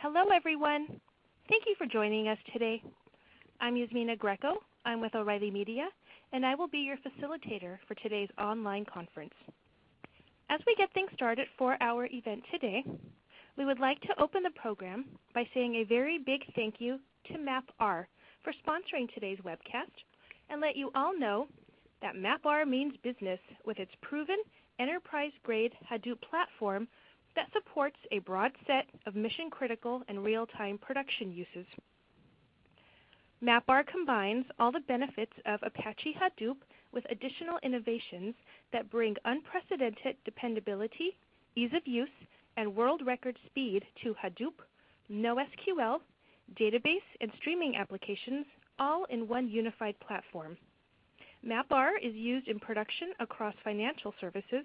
Hello, everyone. Thank you for joining us today. I'm Yasmina Greco. I'm with O'Reilly Media, and I will be your facilitator for today's online conference. As we get things started for our event today, we would like to open the program by saying a very big thank you to MapR for sponsoring today's webcast, and let you all know that MapR means business with its proven enterprise-grade Hadoop platform that supports a broad set of mission-critical and real-time production uses. MapR combines all the benefits of Apache Hadoop with additional innovations that bring unprecedented dependability, ease of use, and world record speed to Hadoop, NoSQL, database, and streaming applications, all in one unified platform. MapR is used in production across financial services,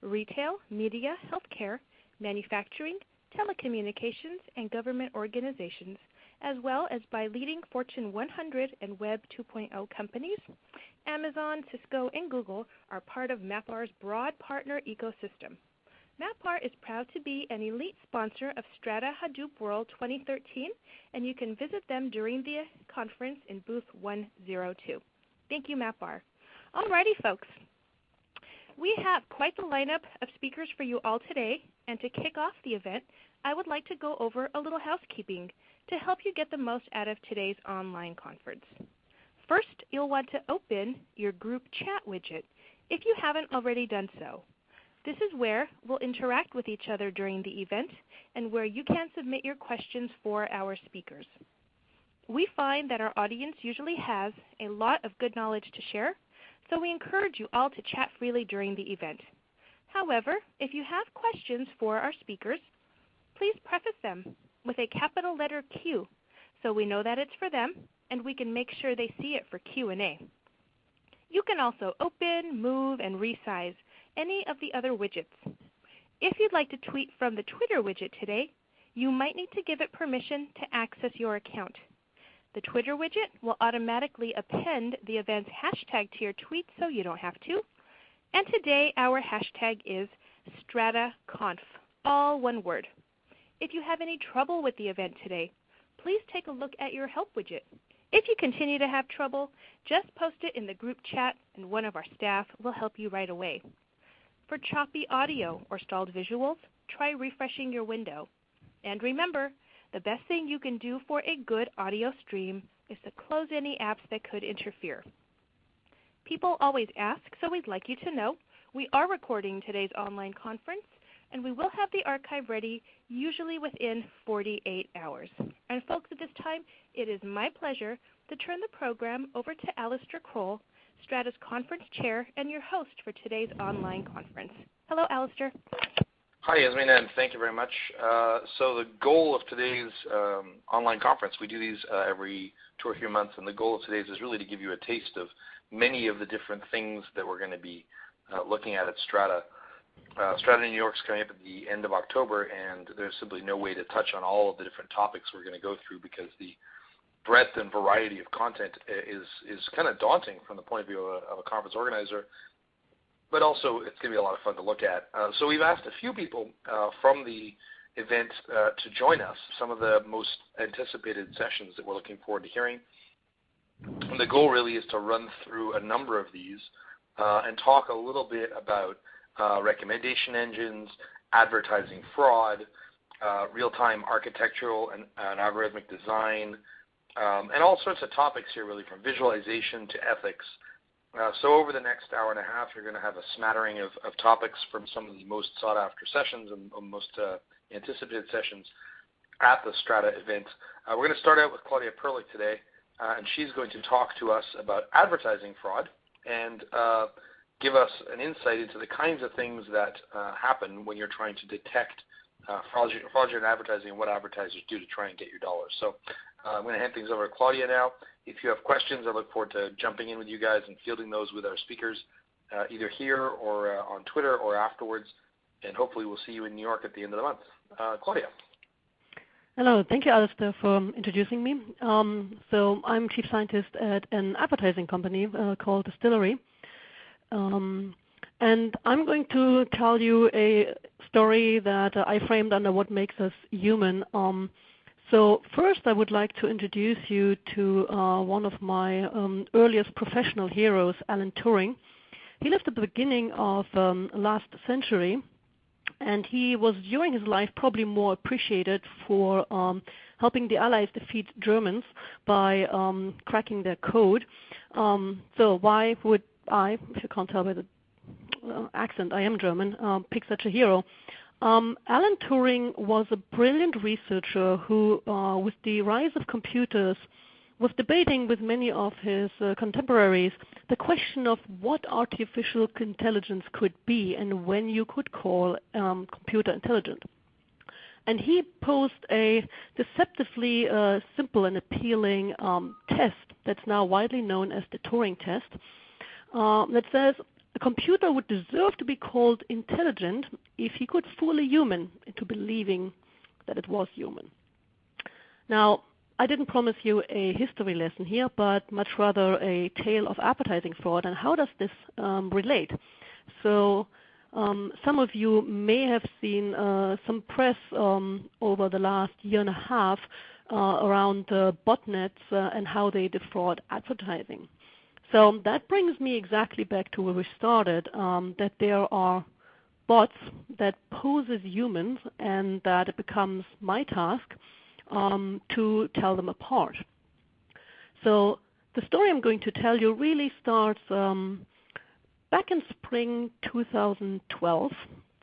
retail, media, healthcare, manufacturing, telecommunications, and government organizations, as well as by leading Fortune 100 and Web 2.0 companies. Amazon, Cisco, and Google are part of MapR's broad partner ecosystem. MapR is proud to be an elite sponsor of Strata+Hadoop World 2013, and you can visit them during the conference in booth 102. Thank you, MapR. Alrighty, folks. We have quite the lineup of speakers for you all today, and to kick off the event, I would like to go over a little housekeeping to help you get the most out of today's online conference. First, you'll want to open your group chat widget if you haven't already done so. This is where we'll interact with each other during the event and where you can submit your questions for our speakers. We find that our audience usually has a lot of good knowledge to share, so we encourage you all to chat freely during the event. However, if you have questions for our speakers, please preface them with a capital letter Q so we know that it's for them and we can make sure they see it for Q&A. You can also open, move, and resize any of the other widgets. If you'd like to tweet from the Twitter widget today, you might need to give it permission to access your account. The Twitter widget will automatically append the event's hashtag to your tweet so you don't have to. And today our hashtag is StrataConf, all one word. If you have any trouble with the event today, please take a look at your help widget. If you continue to have trouble, just post it in the group chat and one of our staff will help you right away. For choppy audio or stalled visuals, try refreshing your window. And remember, the best thing you can do for a good audio stream is to close any apps that could interfere. People always ask, so we'd like you to know, we are recording today's online conference, and we will have the archive ready usually within 48 hours. And folks, at this time, it is my pleasure to turn the program over to Alistair Croll, Strata's conference chair and your host for today's online conference. Hello, Alistair. Hi, Yasmina, and thank you very much. So the goal of today's online conference, we do these every 2 or 3 months, and the goal of today's is really to give you a taste of many of the different things that we're going to be looking at Strata. Strata in New York is coming up at the end of October, and there's simply no way to touch on all of the different topics we're going to go through because the breadth and variety of content is kind of daunting from the point of view of a conference organizer. But also, it's going to be a lot of fun to look at. So we've asked a few people from the event to join us, some of the most anticipated sessions that we're looking forward to hearing. And the goal really is to run through a number of these and talk a little bit about recommendation engines, advertising fraud, real-time architectural and algorithmic design, and all sorts of topics here really from visualization to ethics. So over the next hour and a half, you're going to have a smattering of topics from some of the most sought-after sessions and most anticipated sessions at the Strata event. We're going to start out with Claudia Perlich today, and she's going to talk to us about advertising fraud and give us an insight into the kinds of things that happen when you're trying to detect fraudulent advertising and what advertisers do to try and get your dollars. So I'm going to hand things over to Claudia now. If you have questions, I look forward to jumping in with you guys and fielding those with our speakers, either here or on Twitter or afterwards. And hopefully we'll see you in New York at the end of the month. Claudia. Hello. Thank you, Alistair, for introducing me. So I'm chief scientist at an advertising company called Dstillery. And I'm going to tell you a story that I framed under what makes us human. So first I would like to introduce you to one of my earliest professional heroes, Alan Turing. He lived at the beginning of last century, and he was during his life probably more appreciated for helping the Allies defeat Germans by cracking their code. So why would I, if you can't tell by the accent, I am German, pick such a hero? Alan Turing was a brilliant researcher who, with the rise of computers, was debating with many of his contemporaries the question of what artificial intelligence could be and when you could call computer intelligent. And he posed a deceptively simple and appealing test that's now widely known as the Turing test that says a computer would deserve to be called intelligent if he could fool a human into believing that it was human. Now, I didn't promise you a history lesson here, but much rather a tale of advertising fraud. And how does this relate? So some of you may have seen some press over the last year and a half around botnets and how they defraud advertising. So that brings me exactly back to where we started, that there are bots that pose as humans and that it becomes my task to tell them apart. So the story I'm going to tell you really starts back in spring 2012.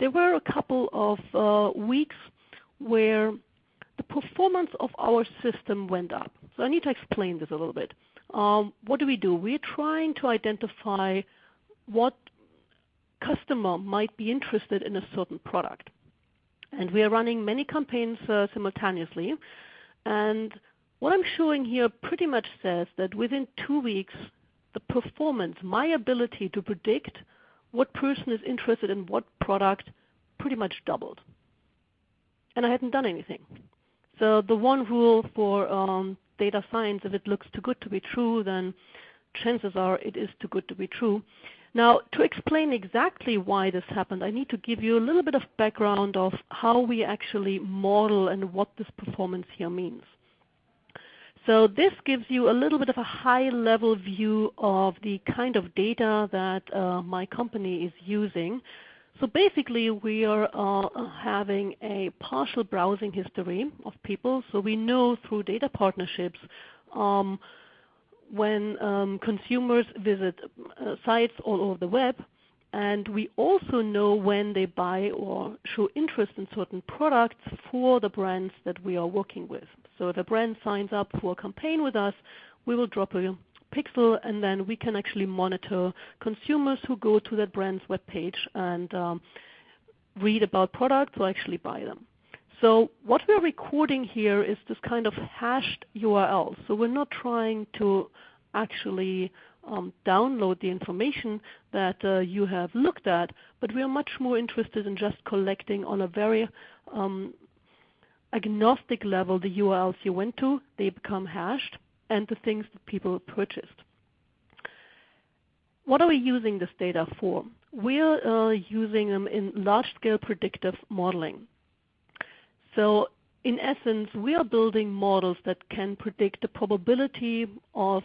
There were a couple of weeks where the performance of our system went up. So I need to explain this a little bit. What do? We're trying to identify what customer might be interested in a certain product. And we are running many campaigns simultaneously. And what I'm showing here pretty much says that within 2 weeks, the performance, my ability to predict what person is interested in what product pretty much doubled. And I hadn't done anything. So the one rule for data science, if it looks too good to be true, then chances are it is too good to be true. Now, to explain exactly why this happened, I need to give you a little bit of background of how we actually model and what this performance here means. So this gives you a little bit of a high-level view of the kind of data that my company is using. So basically, we are having a partial browsing history of people. So we know through data partnerships when consumers visit sites all over the web, and we also know when they buy or show interest in certain products for the brands that we are working with. So if a brand signs up for a campaign with us, we will drop a pixel, and then we can actually monitor consumers who go to that brand's webpage and read about products or actually buy them. So what we're recording here is this kind of hashed URL. So we're not trying to actually download the information that you have looked at, but we are much more interested in just collecting on a very agnostic level the URLs you went to, they become hashed, and the things that people purchased. What are we using this data for? We're using them in large-scale predictive modeling. So in essence, we are building models that can predict the probability of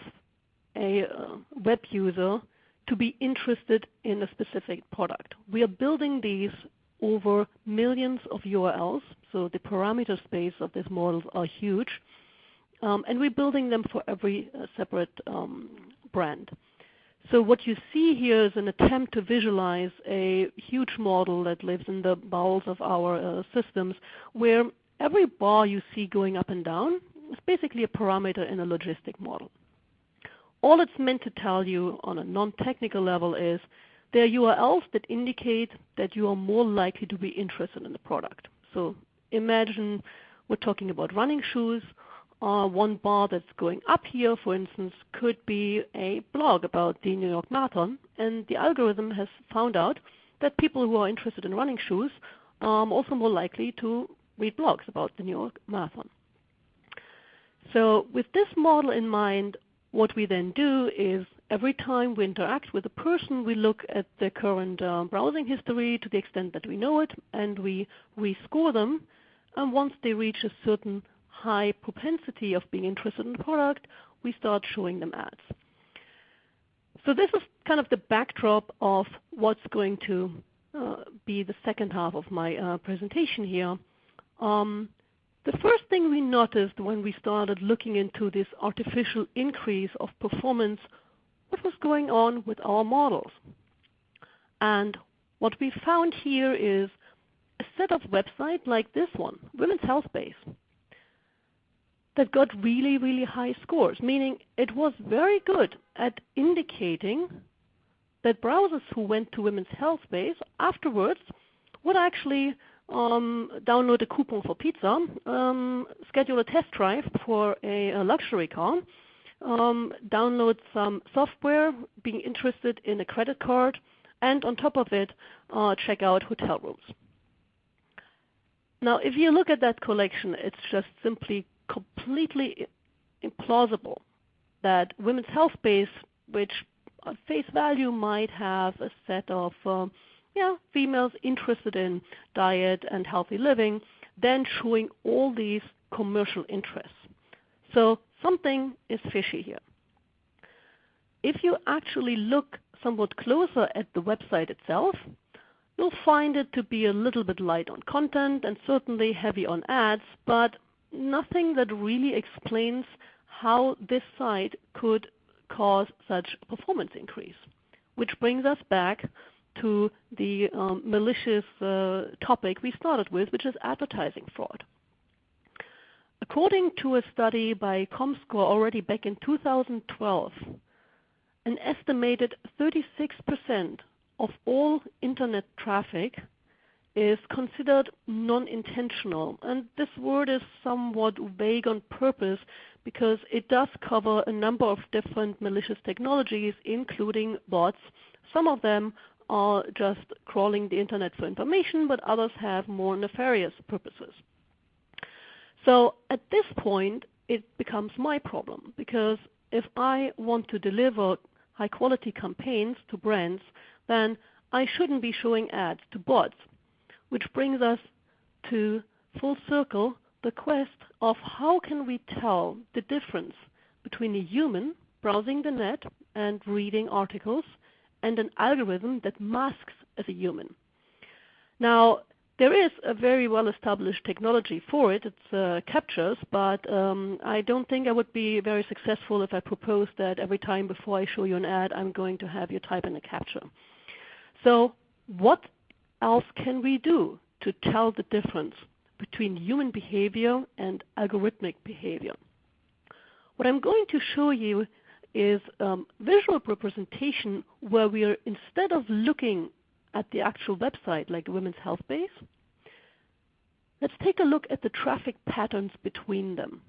a web user to be interested in a specific product. We are building these over millions of URLs, so the parameter space of these models are huge, and we're building them for every separate brand. So what you see here is an attempt to visualize a huge model that lives in the bowels of our systems, where every bar you see going up and down is basically a parameter in a logistic model. All it's meant to tell you on a non-technical level is there are URLs that indicate that you are more likely to be interested in the product. So imagine we're talking about running shoes. One bar that's going up here, for instance, could be a blog about the New York Marathon, and the algorithm has found out that people who are interested in running shoes are also more likely to read blogs about the New York Marathon. So with this model in mind, what we then do is every time we interact with a person, we look at their current browsing history to the extent that we know it, and we rescore them. And once they reach a certain high propensity of being interested in the product, we start showing them ads. So this is kind of the backdrop of what's going to be the second half of my presentation here. The first thing we noticed when we started looking into this artificial increase of performance, what was going on with our models. And what we found here is a set of websites like this one, Women's Health Base, that got really, really high scores, meaning it was very good at indicating that browsers who went to Women's Health Base afterwards would actually download a coupon for pizza, schedule a test drive for a luxury car, download some software, being interested in a credit card, and on top of it, check out hotel rooms. Now, if you look at that collection, it's just simply completely implausible that Women's Health Base, which at face value might have a set of females interested in diet and healthy living, then showing all these commercial interests. So something is fishy here. If you actually look somewhat closer at the website itself, you'll find it to be a little bit light on content and certainly heavy on ads, but nothing that really explains how this site could cause such a performance increase, which brings us back to the malicious topic we started with, which is advertising fraud. According to a study by ComScore already back in 2012, an estimated 36% of all internet traffic is considered non-intentional. And this word is somewhat vague on purpose because it does cover a number of different malicious technologies, including bots. Some of them are just crawling the internet for information, but others have more nefarious purposes. So at this point, it becomes my problem, because if I want to deliver high-quality campaigns to brands, then I shouldn't be showing ads to bots, which brings us to full circle the quest of how can we tell the difference between a human browsing the net and reading articles and an algorithm that masks as a human. Now, there is a very well-established technology for it. It's captures, but I don't think I would be very successful if I proposed that every time before I show you an ad, I'm going to have you type in a captcha. So what else can we do to tell the difference between human behavior and algorithmic behavior? What I'm going to show you is visual representation where we are, instead of looking at the actual website like a Women's Health Base, let's take a look at the traffic patterns between them.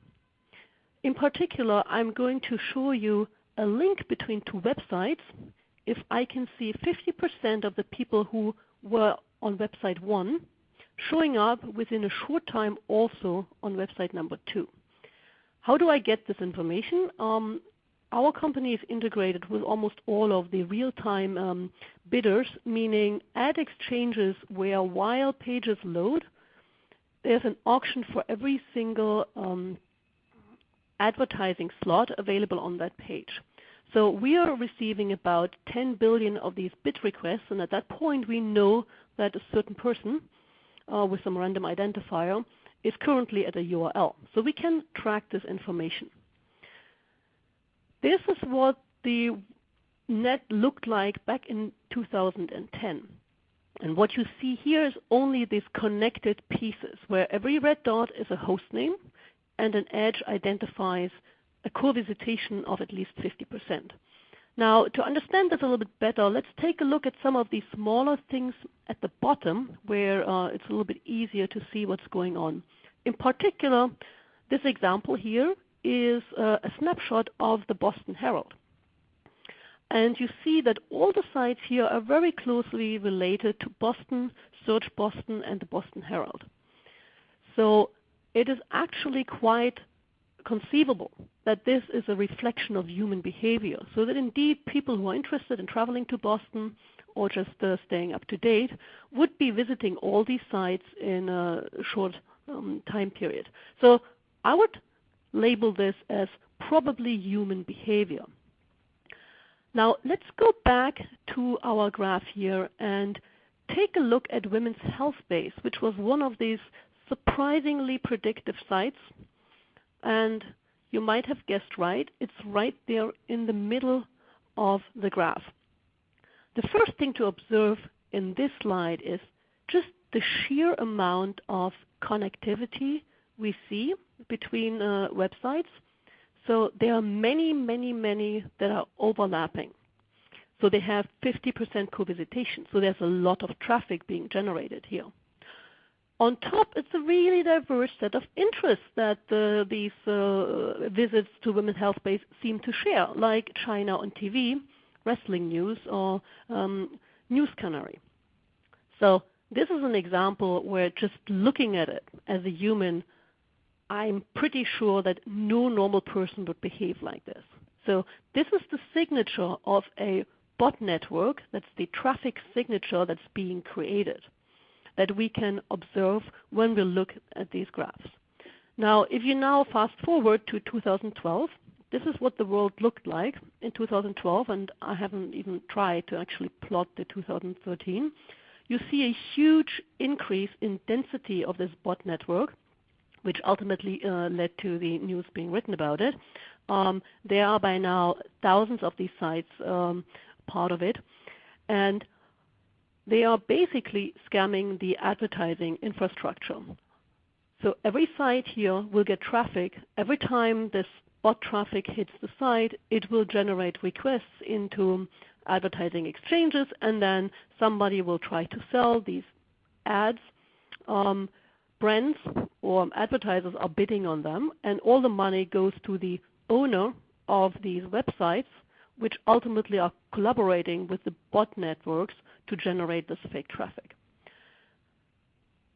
In particular, I'm going to show you a link between two websites if I can see 50% of the people who were on website 1 showing up within a short time also on website number 2. How do I get this information? Our company is integrated with almost all of the real-time bidders, meaning ad exchanges where while pages load, there's an auction for every single advertising slot available on that page. So we are receiving about 10 billion of these bid requests, and at that point we know that a certain person with some random identifier is currently at a URL. So we can track this information. This is what the net looked like back in 2010. And what you see here is only these connected pieces, where every red dot is a host name and an edge identifies a co-visitation of at least 50%. Now, to understand this a little bit better, let's take a look at some of these smaller things at the bottom where it's a little bit easier to see what's going on. In particular, this example here is a snapshot of the Boston Herald. And you see that all the sites here are very closely related to Boston, Search Boston, and the Boston Herald. So it is actually quite conceivable that this is a reflection of human behavior, so that indeed people who are interested in traveling to Boston or just staying up to date would be visiting all these sites in a short time period. So I would label this as probably human behavior. Now let's go back to our graph here and take a look at Women's Health Base, which was one of these surprisingly predictive sites. And you might have guessed right, it's right there in the middle of the graph. The first thing to observe in this slide is just the sheer amount of connectivity we see between websites. So there are many, many, many that are overlapping. So they have 50% co-visitation. So there's a lot of traffic being generated here. On top, it's a really diverse set of interests that these visits to Women's Health Base seem to share, like China on TV, wrestling news, or News Canary. So this is an example where just looking at it as a human, I'm pretty sure that no normal person would behave like this. So this is the signature of a bot network. That's the traffic signature that's being created that we can observe when we look at these graphs. Now, if you now fast forward to 2012, this is what the world looked like in 2012, and I haven't even tried to actually plot the 2013. You see a huge increase in density of this bot network, which ultimately led to the news being written about it. There are by now thousands of these sites part of it, and they are basically scamming the advertising infrastructure. So every site here will get traffic. Every time this bot traffic hits the site, it will generate requests into advertising exchanges, and then somebody will try to sell these ads. Brands or advertisers are bidding on them, and all the money goes to the owner of these websites, which ultimately are collaborating with the bot networks to generate this fake traffic.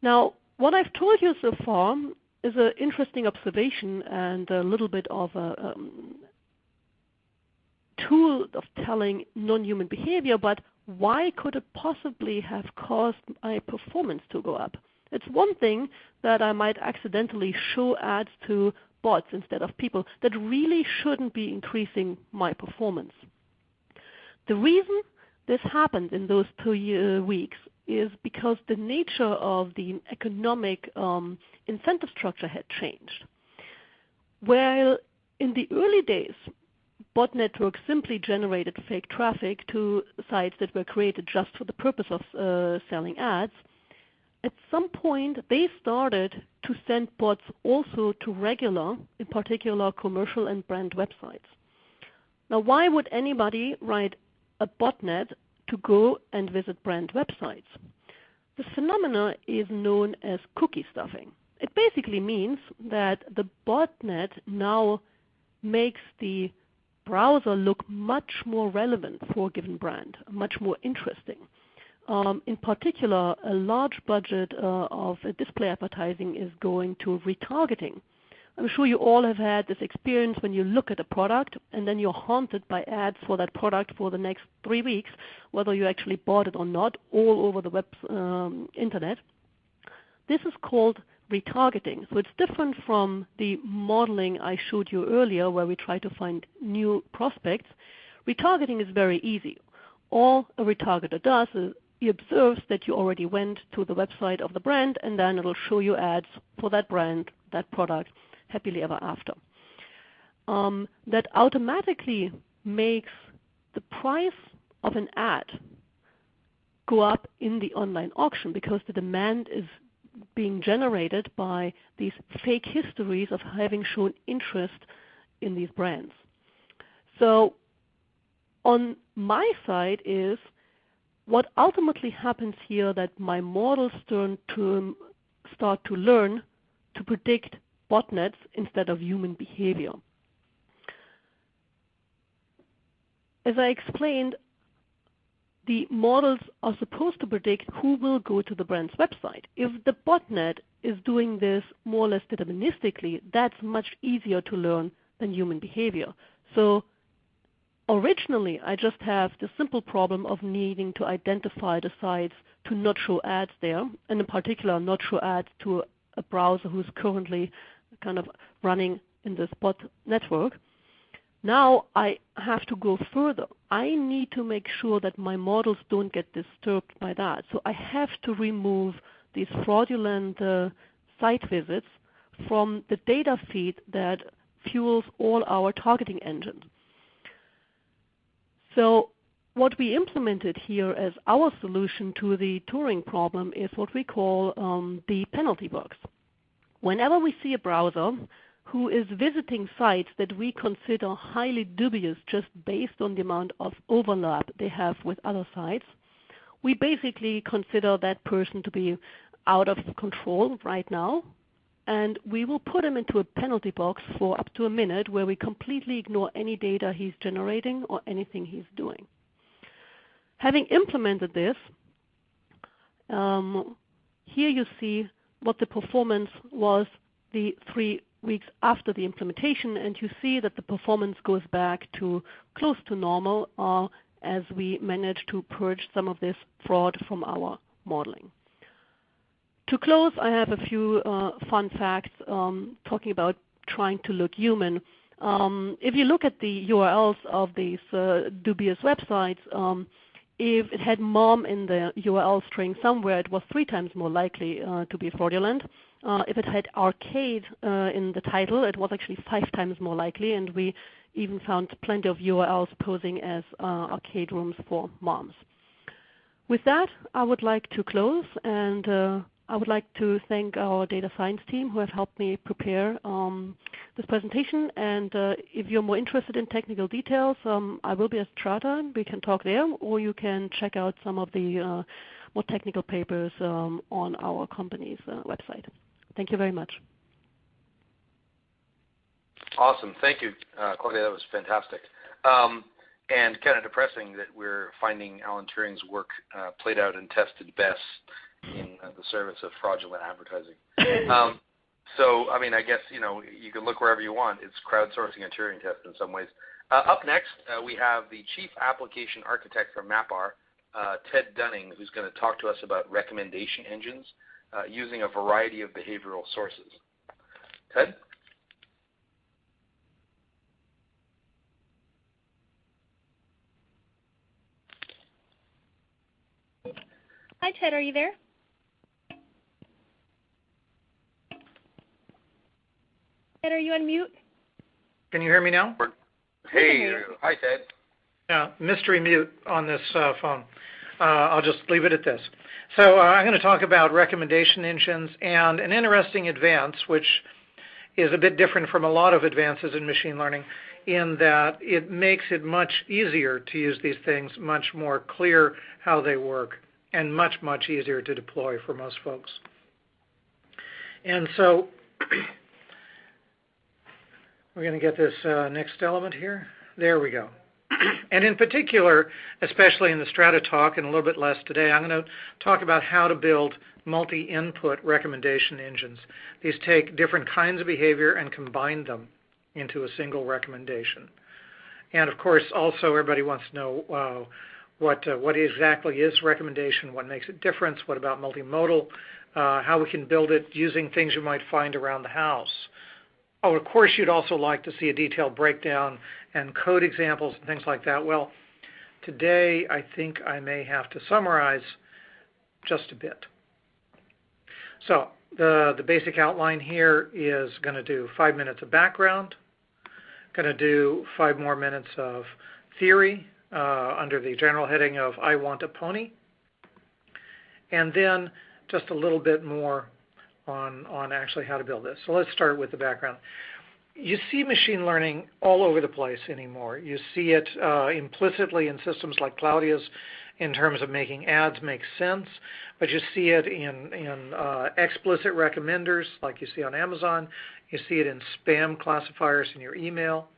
Now, what I've told you so far is an interesting observation and a little bit of a tool of telling non-human behavior, but why could it possibly have caused my performance to go up? It's one thing that I might accidentally show ads to bots instead of people that really shouldn't be increasing my performance. The reason this happened in those 2 weeks is because the nature of the economic incentive structure had changed. While in the early days, bot networks simply generated fake traffic to sites that were created just for the purpose of selling ads, at some point they started to send bots also to regular, in particular commercial and brand websites. Now, why would anybody write a botnet to go and visit brand websites? This phenomena is known as cookie stuffing. It basically means that the botnet now makes the browser look much more relevant for a given brand, much more interesting. In particular, a large budget of display advertising is going to retargeting. I'm sure you all have had this experience when you look at a product and then you're haunted by ads for that product for the next 3 weeks, whether you actually bought it or not, all over the internet. This is called retargeting. So it's different from the modeling I showed you earlier where we try to find new prospects. Retargeting is very easy. All a retargeter does is he observes that you already went to the website of the brand, and then it'll show you ads for that brand, that product, happily ever after. That automatically makes the price of an ad go up in the online auction because the demand is being generated by these fake histories of having shown interest in these brands. So on my side is what ultimately happens here that my models start to learn to predict botnets instead of human behavior. As I explained, the models are supposed to predict who will go to the brand's website. If the botnet is doing this more or less deterministically, that's much easier to learn than human behavior. So originally, I just have the simple problem of needing to identify the sites to not show ads there, and in particular not show ads to a browser who's currently kind of running in this bot network. Now I have to go further. I need to make sure that my models don't get disturbed by that. So I have to remove these fraudulent site visits from the data feed that fuels all our targeting engines. So what we implemented here as our solution to the Turing problem is what we call the penalty box. Whenever we see a browser who is visiting sites that we consider highly dubious just based on the amount of overlap they have with other sites, we basically consider that person to be out of control right now, and we will put him into a penalty box for up to a minute where we completely ignore any data he's generating or anything he's doing. Having implemented this, here you see what the performance was the 3 weeks after the implementation, and you see that the performance goes back to close to normal as we manage to purge some of this fraud from our modeling. To close, I have a few fun facts talking about trying to look human. If you look at the URLs of these dubious websites, if it had mom in the URL string somewhere, it was 3 times more likely to be fraudulent. If it had arcade in the title, it was actually 5 times more likely, and we even found plenty of URLs posing as arcade rooms for moms. With that, I would like to close, and I would like to thank our data science team who have helped me prepare this presentation. And if you're more interested in technical details, I will be at Strata. We can talk there, or you can check out some of the more technical papers on our company's website. Thank you very much. Awesome. Thank you, Claudia. That was fantastic. And kind of depressing that we're finding Alan Turing's work played out and tested best in the service of fraudulent advertising. So, I mean, I guess, you can look wherever you want. It's crowdsourcing a Turing test in some ways. Up next, we have the Chief Application Architect for MapR, Ted Dunning, who's going to talk to us about recommendation engines using a variety of behavioral sources. Ted? Hi, Ted. Are you there? Ted, are you on mute? Can you hear me now? Hey, hi, Ted. Yeah, mystery mute on this phone. I'll just leave it at this. So I'm going to talk about recommendation engines and an interesting advance, which is a bit different from a lot of advances in machine learning, in that it makes it much easier to use these things, much more clear how they work, and much, much easier to deploy for most folks. And so we're going to get this next element here. There we go. And in particular, especially in the Strata talk, and a little bit less today, I'm going to talk about how to build multi-input recommendation engines. These take different kinds of behavior and combine them into a single recommendation. And of course, also everybody wants to know what exactly is recommendation, what makes it different, what about multimodal, how we can build it using things you might find around the house. Oh, of course, you'd also like to see a detailed breakdown and code examples and things like that. Well, today I think I may have to summarize just a bit. So the basic outline here is going to do 5 minutes of background, going to do 5 more minutes of theory under the general heading of I Want a Pony, and then just a little bit more on actually how to build this. So let's start with the background. You see machine learning all over the place anymore. You see it implicitly in systems like Claudia's in terms of making ads make sense, but you see it in explicit recommenders like you see on Amazon. You see it in spam classifiers in your email.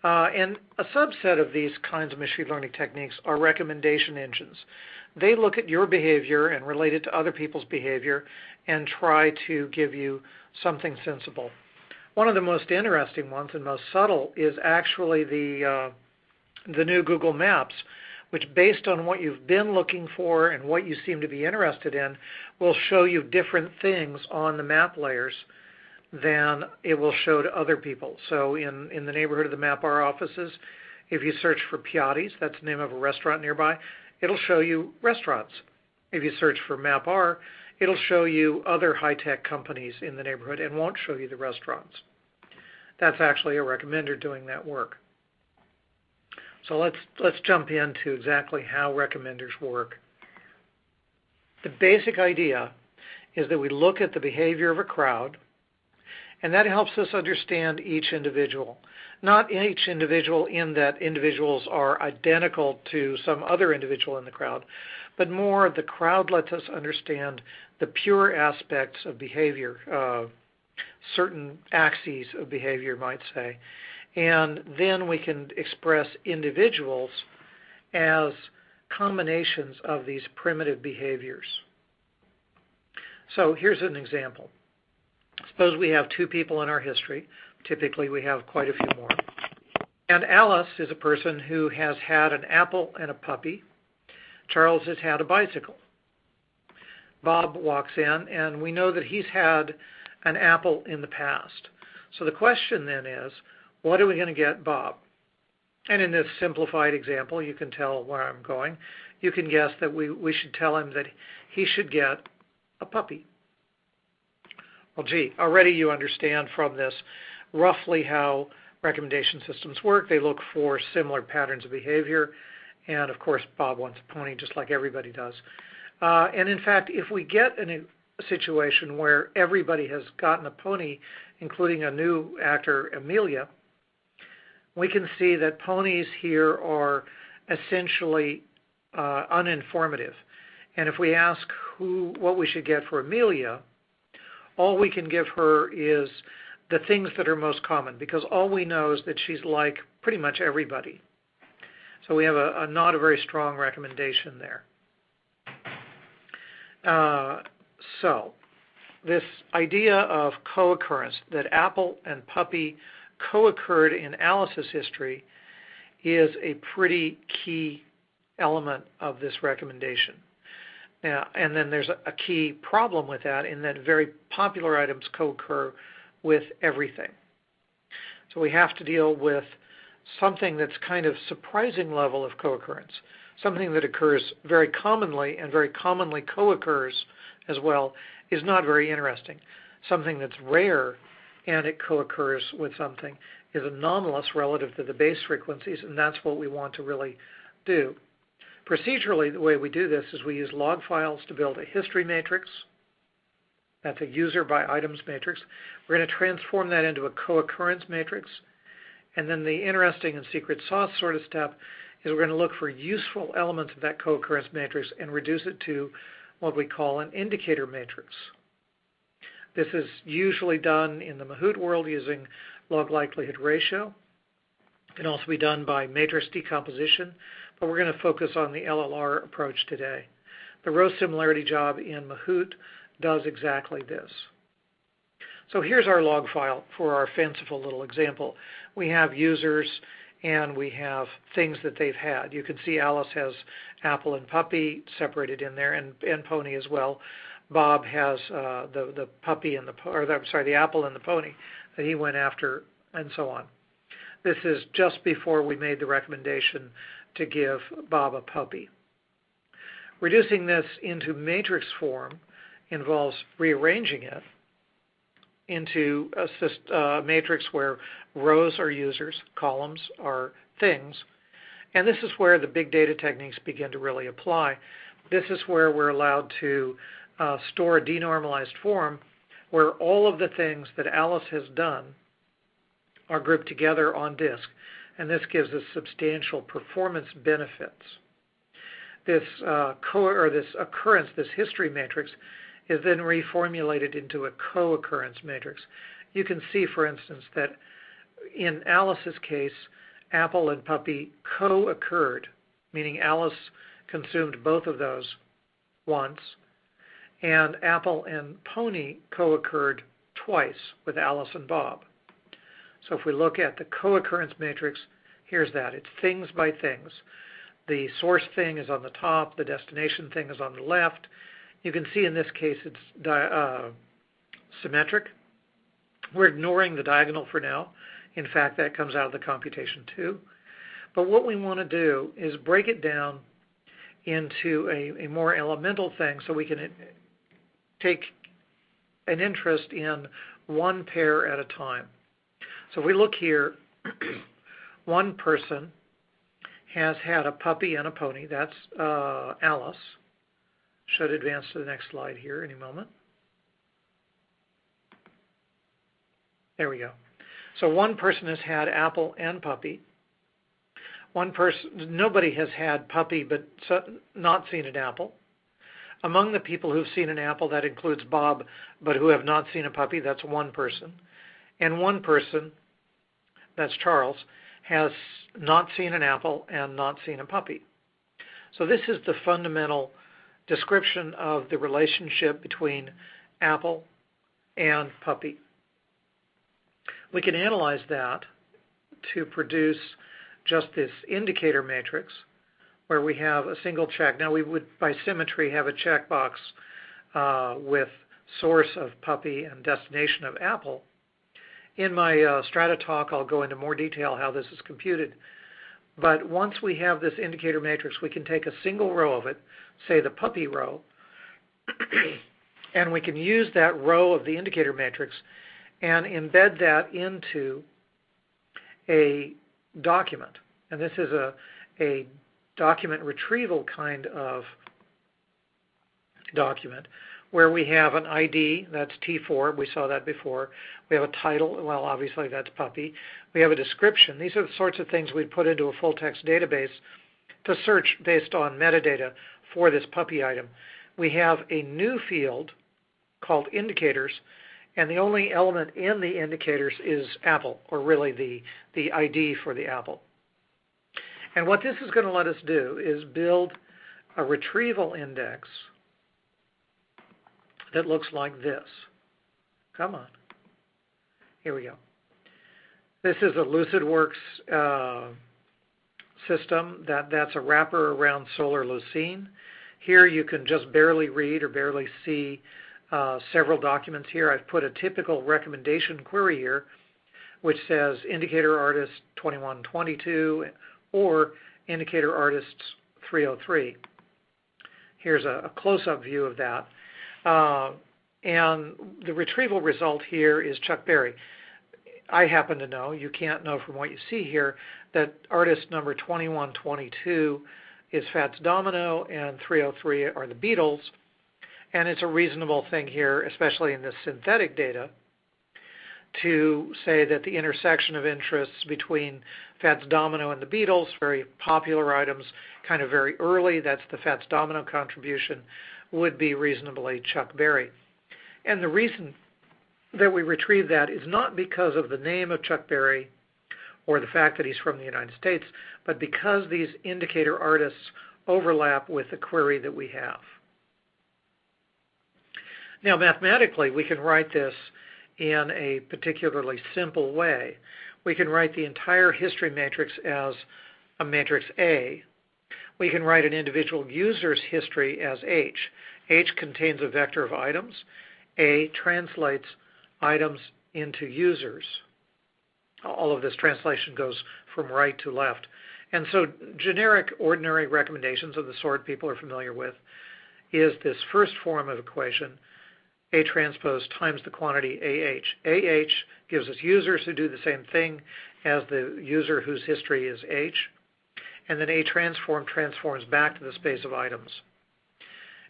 And a subset of these kinds of machine learning techniques are recommendation engines. They look at your behavior and relate it to other people's behavior and try to give you something sensible. One of the most interesting ones and most subtle is actually the new Google Maps, which based on what you've been looking for and what you seem to be interested in, will show you different things on the map layers than it will show to other people. So in the neighborhood of the MapR offices, if you search for Piatti's, that's the name of a restaurant nearby, it'll show you restaurants. If you search for MapR, it'll show you other high-tech companies in the neighborhood and won't show you the restaurants. That's actually a recommender doing that work. So let's jump into exactly how recommenders work. The basic idea is that we look at the behavior of a crowd, and that helps us understand each individual. Not each individual in that individuals are identical to some other individual in the crowd, but more the crowd lets us understand the pure aspects of behavior, certain axes of behavior, you might say. And then we can express individuals as combinations of these primitive behaviors. So here's an example. Suppose we have two people in our history. Typically, we have quite a few more. And Alice is a person who has had an apple and a puppy. Charles has had a bicycle. Bob walks in, and we know that he's had an apple in the past. So the question then is, what are we going to get Bob? And in this simplified example, you can tell where I'm going. You can guess that we should tell him that he should get a puppy. Well, gee, already you understand from this roughly how recommendation systems work. They look for similar patterns of behavior. And, of course, Bob wants a pony just like everybody does. And, in fact, if we get a situation where everybody has gotten a pony, including a new actor, Amelia, we can see that ponies here are essentially uninformative. And if we ask what we should get for Amelia, all we can give her is the things that are most common, because all we know is that she's like pretty much everybody. So we have not a very strong recommendation there. So this idea of co-occurrence, that apple and puppy co-occurred in Alice's history, is a pretty key element of this recommendation. Now, and then there's a key problem with that, in that very popular items co-occur with everything. So we have to deal with something that's kind of surprising level of co-occurrence, something that occurs very commonly and very commonly co-occurs as well is not very interesting. Something that's rare and it co-occurs with something is anomalous relative to the base frequencies, and that's what we want to really do. Procedurally, the way we do this is we use log files to build a history matrix. That's a user by items matrix. We're going to transform that into a co-occurrence matrix. And then the interesting and secret sauce sort of step is we're going to look for useful elements of that co-occurrence matrix and reduce it to what we call an indicator matrix. This is usually done in the Mahout world using log likelihood ratio. It can also be done by matrix decomposition, but we're going to focus on the LLR approach today. The row similarity job in Mahout does exactly this. So here's our log file for our fanciful little example. We have users and we have things that they've had. You can see Alice has apple and puppy separated in there, and pony as well. Bob has the puppy and the apple and the pony that he went after, and so on. This is just before we made the recommendation to give Bob a puppy. Reducing this into matrix form involves rearranging it into a matrix where rows are users, columns are things, and this is where the big data techniques begin to really apply. This is where we're allowed to store a denormalized form where all of the things that Alice has done are grouped together on disk, and this gives us substantial performance benefits. This occurrence, this history matrix, is then reformulated into a co-occurrence matrix. You can see, for instance, that in Alice's case, apple and puppy co-occurred, meaning Alice consumed both of those once, and apple and pony co-occurred twice with Alice and Bob. So if we look at the co-occurrence matrix, here's that. It's things by things. The source thing is on the top. The destination thing is on the left. You can see in this case it's symmetric. We're ignoring the diagonal for now. In fact, that comes out of the computation too. But what we want to do is break it down into a more elemental thing so we can take an interest in one pair at a time. So if we look here, one person has had a puppy and a pony. That's Alice. Should advance to the next slide here any moment. There we go. So one person has had apple and puppy. One person, nobody has had puppy but not seen an apple. Among the people who've seen an apple, that includes Bob, but who have not seen a puppy, that's one person. And one person, that's Charles, has not seen an apple and not seen a puppy. So this is the fundamental description of the relationship between apple and puppy. We can analyze that to produce just this indicator matrix where we have a single check. Now we would, by symmetry, have a checkbox with source of puppy and destination of apple. In my Strata talk, I'll go into more detail how this is computed. But once we have this indicator matrix, we can take a single row of it, say the puppy row, and we can use that row of the indicator matrix and embed that into a document. And this is a document retrieval kind of document where we have an ID, that's T4, we saw that before. We have a title, well, obviously that's puppy. We have a description. These are the sorts of things we'd put into a full text database to search based on metadata for this puppy item. We have a new field called indicators, and the only element in the indicators is apple, or really the ID for the apple. And what this is going to let us do is build a retrieval index that looks like this. Come on. Here we go. This is a LucidWorks system. That's a wrapper around Solar Lucene. Here you can just barely read or barely see several documents here. I've put a typical recommendation query here, which says indicator artist 2122 or indicator artists 303. Here's a close-up view of that. And the retrieval result here is Chuck Berry. I happen to know, you can't know from what you see here, that artist number 2122 is Fats Domino and 303 are the Beatles. And it's a reasonable thing here, especially in this synthetic data, to say that the intersection of interests between Fats Domino and the Beatles, very popular items, kind of very early, that's the Fats Domino contribution, would be reasonably Chuck Berry. And the reason that we retrieve that is not because of the name of Chuck Berry or the fact that he's from the United States, but because these indicator artists overlap with the query that we have. Now, mathematically, we can write this in a particularly simple way. We can write the entire history matrix as a matrix A. We can write an individual user's history as H. H contains a vector of items. A translates items into users. All of this translation goes from right to left. And so generic ordinary recommendations of the sort people are familiar with is this first form of equation, A transpose times the quantity AH. AH gives us users who do the same thing as the user whose history is H. And then A transform transforms back to the space of items.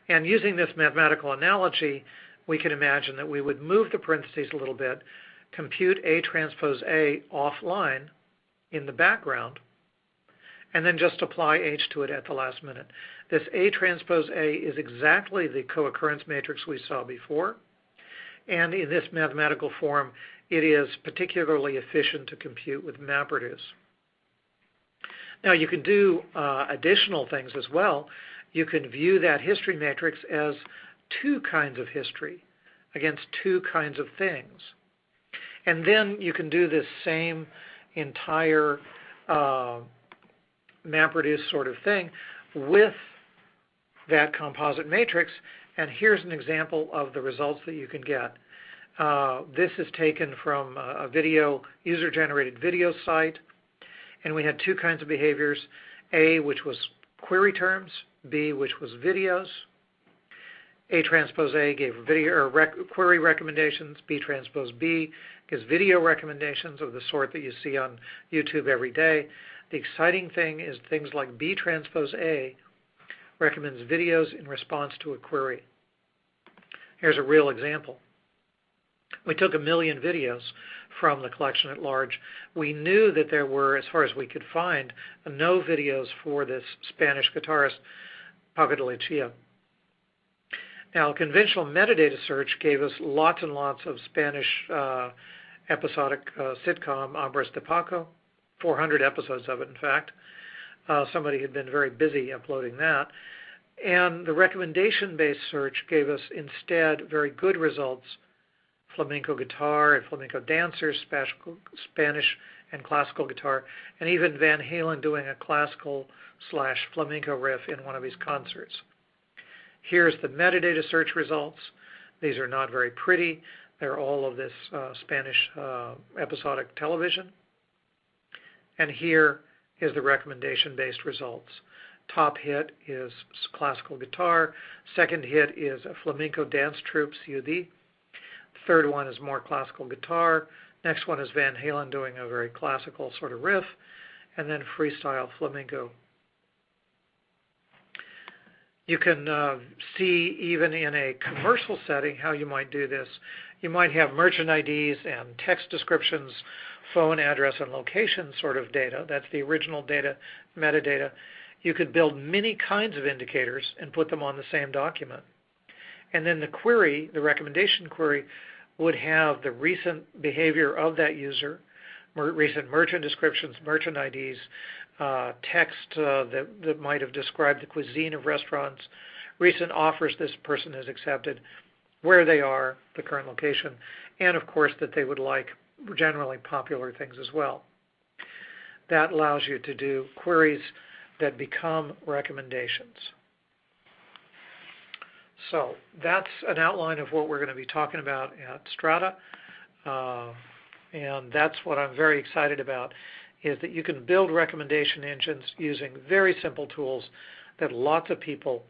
And using this mathematical analogy, we can imagine that we would move the parentheses a little bit, compute A transpose A offline in the background, and then just apply H to it at the last minute. This A transpose A is exactly the co-occurrence matrix we saw before. And in this mathematical form, it is particularly efficient to compute with MapReduce. Now, you can do additional things as well. You can view that history matrix as two kinds of history against two kinds of things. And then you can do this same entire MapReduce sort of thing with that composite matrix. And here's an example of the results that you can get. This is taken from a user-generated video site, and we had two kinds of behaviors: A, which was query terms; B, which was videos. A transpose A gave query recommendations. B transpose B gives video recommendations of the sort that you see on YouTube every day. The exciting thing is things like B transpose A recommends videos in response to a query. Here's a real example. We took 1 million videos from the collection at large. We knew that there were, as far as we could find, no videos for this Spanish guitarist, Paco de Lucia. Now, conventional metadata search gave us lots and lots of Spanish episodic sitcom, Hombres de Paco, 400 episodes of it, in fact. Somebody had been very busy uploading that. And the recommendation-based search gave us instead very good results: flamenco guitar and flamenco dancers, Spanish and classical guitar, and even Van Halen doing a classical/flamenco riff in one of his concerts. Here's the metadata search results. These are not very pretty. They're all of this Spanish episodic television. And here is the recommendation-based results. Top hit is classical guitar. Second hit is a flamenco dance troupe, CUD. Third one is more classical guitar. Next one is Van Halen doing a very classical sort of riff. And then freestyle flamenco. You can see even in a commercial setting how you might do this. You might have merchant IDs and text descriptions, phone address and location sort of data. That's the original data, metadata. You could build many kinds of indicators and put them on the same document. And then the query, the recommendation query, would have the recent behavior of that user, recent merchant descriptions, merchant IDs, text that might have described the cuisine of restaurants, recent offers this person has accepted, where they are, the current location, and of course that they would like generally popular things as well. That allows you to do queries that become recommendations. So that's an outline of what we're going to be talking about at Strata, and that's what I'm very excited about, is that you can build recommendation engines using very simple tools that lots of people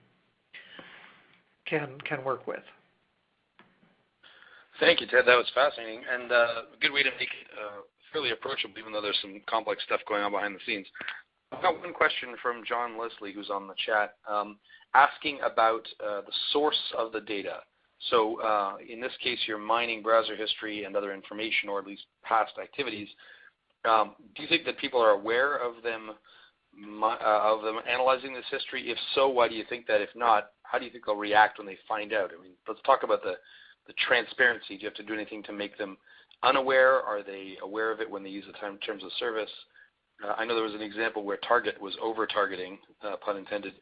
can work with. Thank you, Ted. That was fascinating and a good way to make it fairly approachable, even though there's some complex stuff going on behind the scenes. I've got one question from John Leslie, who's on the chat, asking about the source of the data. So in this case, you're mining browser history and other information, or at least past activities. Do you think that people are aware of them analyzing this history? If so, why do you think that? If not, how do you think they'll react when they find out? I mean, let's talk about the transparency. Do you have to do anything to make them unaware? Are they aware of it when they use the terms of service? I know there was an example where Target was over-targeting, pun intended,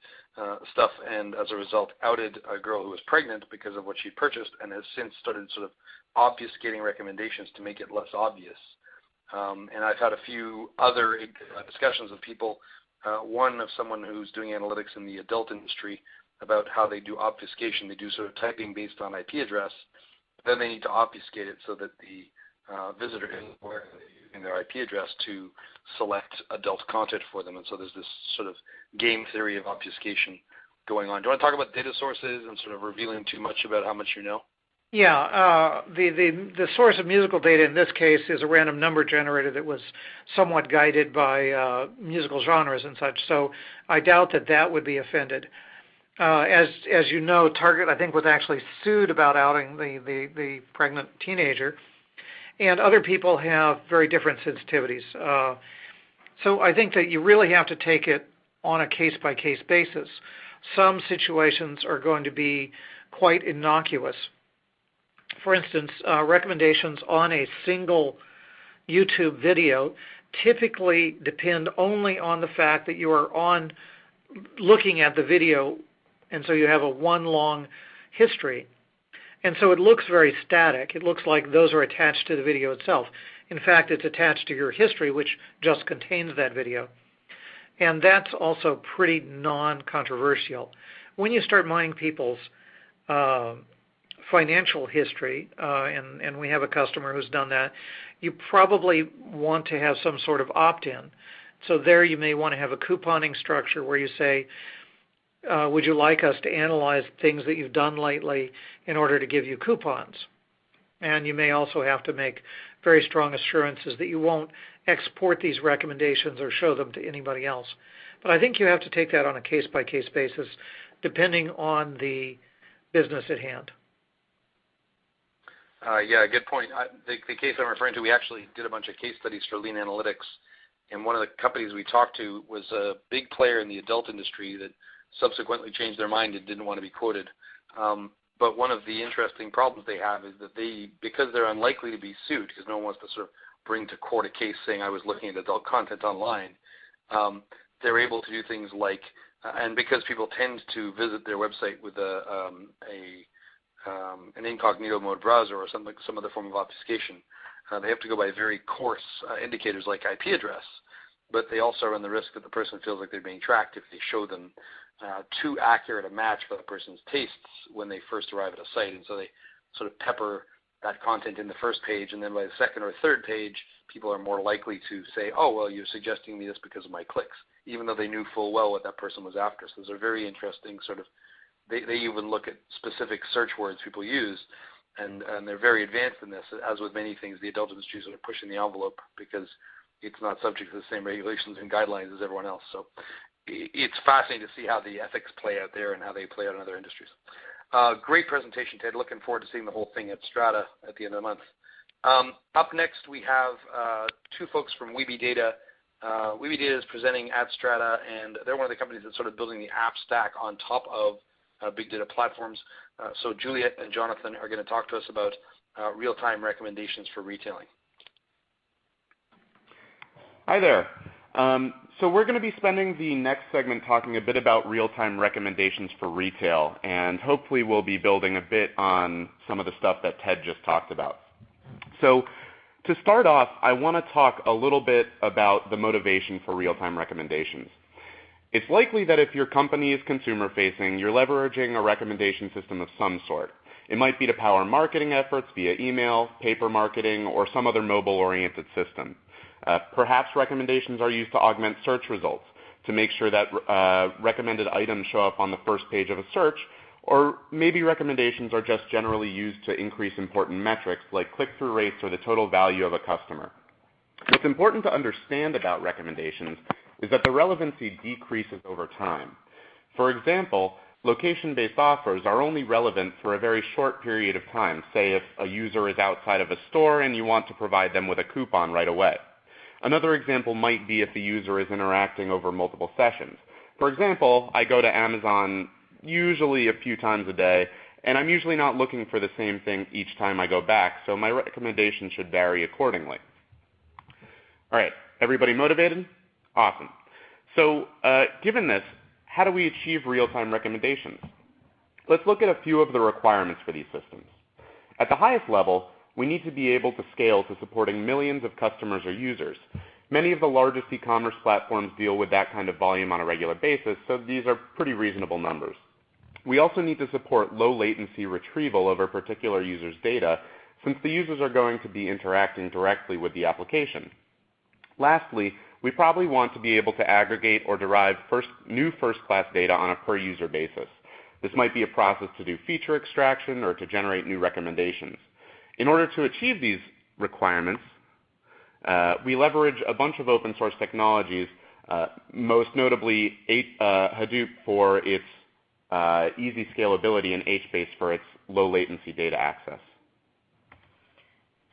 stuff, and as a result outed a girl who was pregnant because of what she purchased, and has since started sort of obfuscating recommendations to make it less obvious. And I've had a few other discussions with people, one of someone who's doing analytics in the adult industry about how they do obfuscation. They do sort of typing based on IP address. Then they need to obfuscate it so that the visitor is aware that they're using their IP address to select adult content for them. And so there's this sort of game theory of obfuscation going on. Do you want to talk about data sources and sort of revealing too much about how much you know? Yeah, the source of musical data in this case is a random number generator that was somewhat guided by musical genres and such. So I doubt that would be offended. As you know, Target, I think, was actually sued about outing the pregnant teenager, and other people have very different sensitivities. So I think that you really have to take it on a case-by-case basis. Some situations are going to be quite innocuous. For instance, recommendations on a single YouTube video typically depend only on the fact that you are looking at the video, and so you have a one long history. And so it looks very static. It looks like those are attached to the video itself. In fact, it's attached to your history, which just contains that video. And that's also pretty non-controversial. When you start mining people's financial history, and we have a customer who's done that, you probably want to have some sort of opt-in. So there you may want to have a couponing structure where you say, would you like us to analyze things that you've done lately in order to give you coupons? And you may also have to make very strong assurances that you won't export these recommendations or show them to anybody else. But I think you have to take that on a case-by-case basis, depending on the business at hand. Yeah, good point. The case I'm referring to, we actually did a bunch of case studies for lean analytics, and one of the companies we talked to was a big player in the adult industry that subsequently changed their mind and didn't want to be quoted. But one of the interesting problems they have is that because they're unlikely to be sued, because no one wants to sort of bring to court a case saying I was looking at adult content online, they're able to do things like, and because people tend to visit their website with an incognito mode browser or some other form of obfuscation, they have to go by very coarse indicators like IP address, but they also run the risk that the person feels like they're being tracked if they show them too accurate a match for the person's tastes when they first arrive at a site. And so they sort of pepper that content in the first page, and then by the second or third page, people are more likely to say, oh, well, you're suggesting me this because of my clicks, even though they knew full well what that person was after. So those are very interesting sort of, they even look at specific search words people use, and they're very advanced in this. As with many things, the adult industry is sort of pushing the envelope because it's not subject to the same regulations and guidelines as everyone else. So it's fascinating to see how the ethics play out there and how they play out in other industries. Great presentation, Ted. Looking forward to seeing the whole thing at Strata at the end of the month. Up next, we have two folks from Webdata. Webdata is presenting at Strata, and they're one of the companies that's sort of building the app stack on top of big data platforms. So Juliet and Jonathan are going to talk to us about real-time recommendations for retailing. Hi there. So we're going to be spending the next segment talking a bit about real-time recommendations for retail, and hopefully we'll be building a bit on some of the stuff that Ted just talked about. So to start off, I want to talk a little bit about the motivation for real-time recommendations. It's likely that if your company is consumer-facing, you're leveraging a recommendation system of some sort. It might be to power marketing efforts via email, paper marketing, or some other mobile-oriented system. Perhaps recommendations are used to augment search results, to make sure that recommended items show up on the first page of a search, or maybe recommendations are just generally used to increase important metrics like click-through rates or the total value of a customer. What's important to understand about recommendations is that the relevancy decreases over time. For example, location-based offers are only relevant for a very short period of time, say if a user is outside of a store and you want to provide them with a coupon right away. Another example might be if the user is interacting over multiple sessions. For example, I go to Amazon usually a few times a day, and I'm usually not looking for the same thing each time I go back, so my recommendation should vary accordingly. All right, everybody motivated? Awesome. So given this, how do we achieve real-time recommendations? Let's look at a few of the requirements for these systems. At the highest level, we need to be able to scale to supporting millions of customers or users. Many of the largest e-commerce platforms deal with that kind of volume on a regular basis, so these are pretty reasonable numbers. We also need to support low latency retrieval over particular users' data, since the users are going to be interacting directly with the application. Lastly, we probably want to be able to aggregate or derive new first-class data on a per-user basis. This might be a process to do feature extraction or to generate new recommendations. In order to achieve these requirements, we leverage a bunch of open source technologies, most notably Hadoop for its easy scalability and HBase for its low latency data access.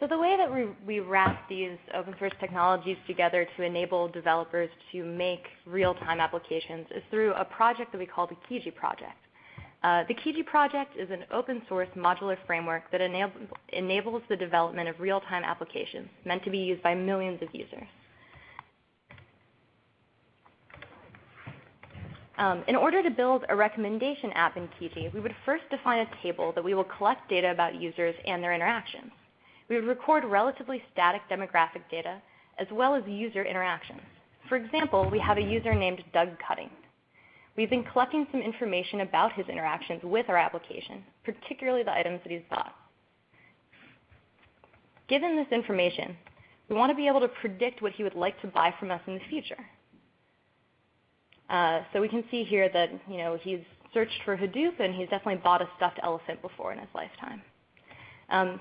So the way that we wrap these open source technologies together to enable developers to make real-time applications is through a project that we call the Kiji project. The Kiji project is an open source modular framework that enables the development of real-time applications meant to be used by millions of users. In order to build a recommendation app in Kiji, we would first define a table that we will collect data about users and their interactions. We would record relatively static demographic data as well as user interactions. For example, we have a user named Doug Cutting. we've been collecting some information about his interactions with our application, particularly the items that he's bought. Given this information, we want to be able to predict what he would like to buy from us in the future. So we can see here that he's searched for Hadoop, and he's definitely bought a stuffed elephant before in his lifetime.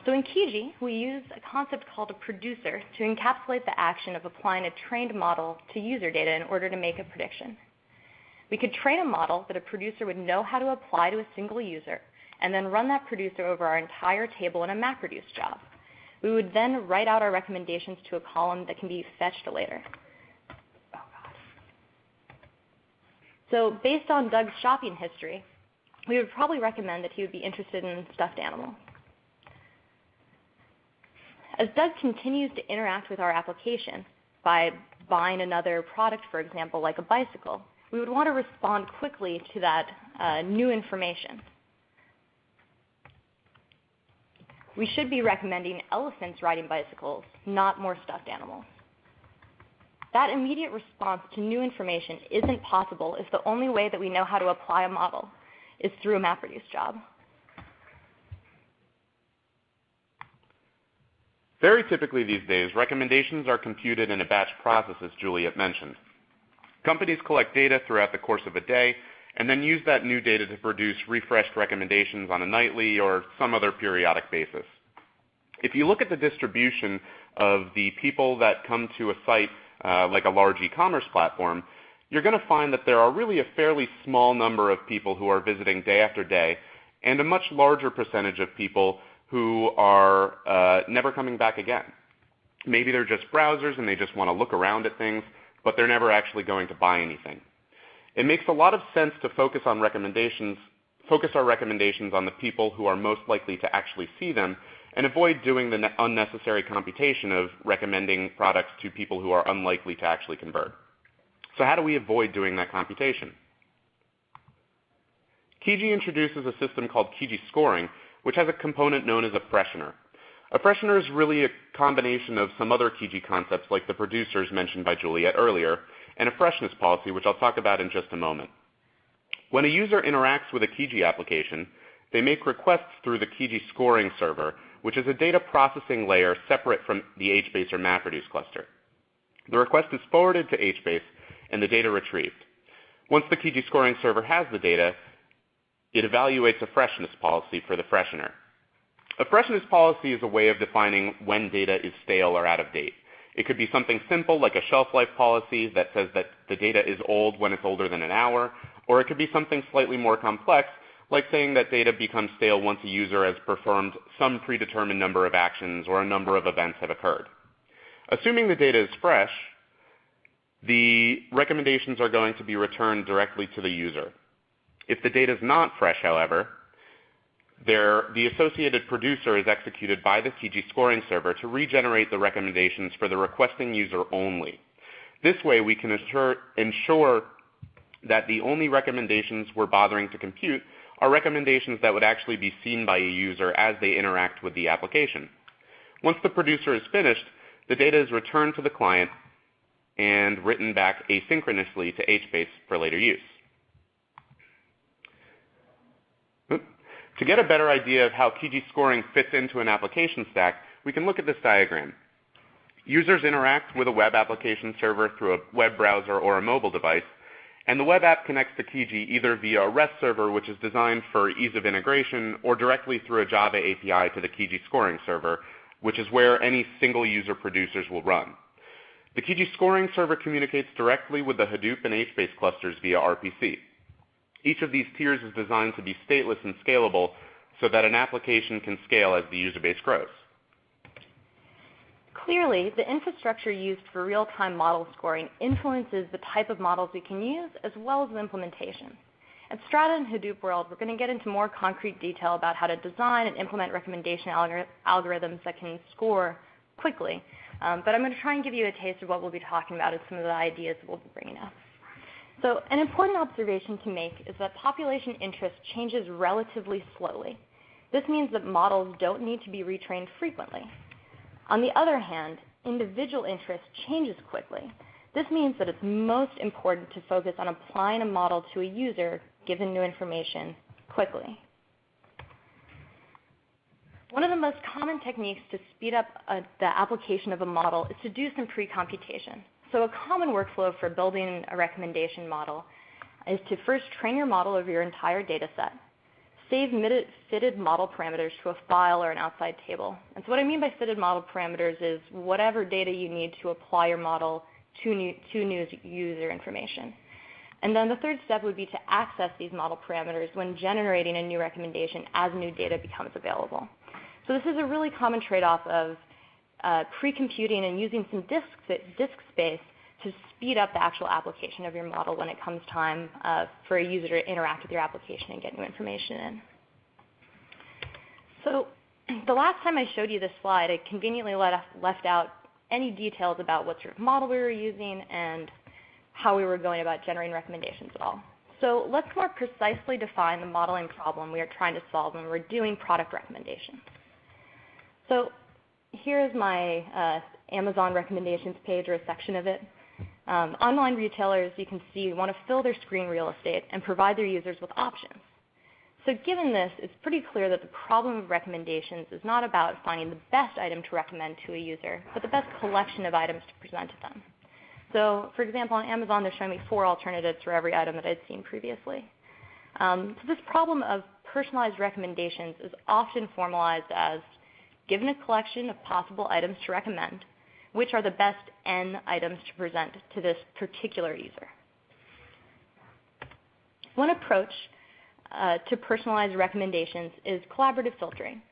So in Kiji, we use a concept called a producer to encapsulate the action of applying a trained model to user data in order to make a prediction. We could train a model that a producer would know how to apply to a single user, and then run that producer over our entire table in a MapReduce job. We would then write out our recommendations to a column that can be fetched later. Oh, God. So based on Doug's shopping history, we would probably recommend that he would be interested in stuffed animals. As Doug continues to interact with our application by buying another product, for example, like a bicycle, we would want to respond quickly to that new information. We should be recommending elephants riding bicycles, not more stuffed animals. That immediate response to new information isn't possible if the only way that we know how to apply a model is through a MapReduce job. Very typically these days, recommendations are computed in a batch process, as Juliet mentioned. Companies collect data throughout the course of a day and then use that new data to produce refreshed recommendations on a nightly or some other periodic basis. If you look at the distribution of the people that come to a site like a large e-commerce platform, you're going to find that there are really a fairly small number of people who are visiting day after day, and a much larger percentage of people who are never coming back again. Maybe they're just browsers and they just want to look around at things, but they're never actually going to buy anything. It makes a lot of sense to focus our recommendations on the people who are most likely to actually see them, and avoid doing the unnecessary computation of recommending products to people who are unlikely to actually convert. So how do we avoid doing that computation? Kiji introduces a system called Kiji scoring, which has a component known as a freshener. A freshener is really a combination of some other Kiji concepts like the producers mentioned by Juliet earlier, and a freshness policy, which I'll talk about in just a moment. When a user interacts with a Kiji application, they make requests through the Kiji scoring server, which is a data processing layer separate from the HBase or MapReduce cluster. The request is forwarded to HBase and the data retrieved. Once the Kiji scoring server has the data, it evaluates a freshness policy for the freshener. A freshness policy is a way of defining when data is stale or out of date. It could be something simple like a shelf life policy that says that the data is old when it's older than an hour, or it could be something slightly more complex like saying that data becomes stale once a user has performed some predetermined number of actions or a number of events have occurred. Assuming the data is fresh, the recommendations are going to be returned directly to the user. If the data is not fresh, however, the associated producer is executed by the Kiji scoring server to regenerate the recommendations for the requesting user only. This way we can ensure that the only recommendations we're bothering to compute are recommendations that would actually be seen by a user as they interact with the application. Once the producer is finished, the data is returned to the client and written back asynchronously to HBase for later use. To get a better idea of how Kiji scoring fits into an application stack, we can look at this diagram. Users interact with a web application server through a web browser or a mobile device, and the web app connects to Kiji either via a REST server, which is designed for ease of integration, or directly through a Java API to the Kiji scoring server, which is where any single user producers will run. The Kiji scoring server communicates directly with the Hadoop and HBase clusters via RPC. Each of these tiers is designed to be stateless and scalable so that an application can scale as the user base grows. Clearly, the infrastructure used for real-time model scoring influences the type of models we can use as well as the implementation. At Strata and Hadoop World, we're going to get into more concrete detail about how to design and implement recommendation algorithms that can score quickly. But I'm going to try and give you a taste of what we'll be talking about and some of the ideas that we'll be bringing up. So an important observation to make is that population interest changes relatively slowly. This means that models don't need to be retrained frequently. On the other hand, individual interest changes quickly. This means that it's most important to focus on applying a model to a user given new information quickly. One of the most common techniques to speed up the application of a model is to do some pre-computation. So a common workflow for building a recommendation model is to first train your model over your entire data set, save fitted model parameters to a file or an outside table. And so what I mean by fitted model parameters is whatever data you need to apply your model to new user information. And then the third step would be to access these model parameters when generating a new recommendation as new data becomes available. So this is a really common trade-off of pre-computing and using some disk space to speed up the actual application of your model when it comes time for a user to interact with your application and get new information in. So the last time I showed you this slide, I conveniently left out any details about what sort of model we were using and how we were going about generating recommendations at all. So let's more precisely define the modeling problem we are trying to solve when we're doing product recommendations. So here is my Amazon recommendations page, or a section of it. Online retailers, you can see, want to fill their screen real estate and provide their users with options. So given this, it's pretty clear that the problem of recommendations is not about finding the best item to recommend to a user, but the best collection of items to present to them. So for example, on Amazon, they're showing me 4 alternatives for every item that I'd seen previously. So this problem of personalized recommendations is often formalized as, given a collection of possible items to recommend, which are the best N items to present to this particular user. One approach to personalized recommendations is collaborative filtering.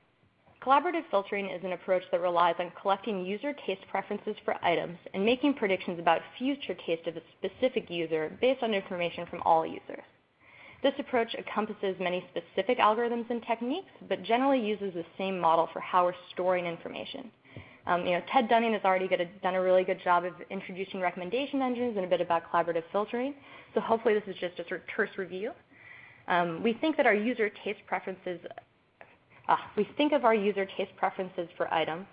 Collaborative filtering is an approach that relies on collecting user taste preferences for items and making predictions about future taste of a specific user based on information from all users. This approach encompasses many specific algorithms and techniques, but generally uses the same model for how we're storing information. Ted Dunning has already done a really good job of introducing recommendation engines and a bit about collaborative filtering. So hopefully this is just a sort of terse review. We think of our user taste preferences for items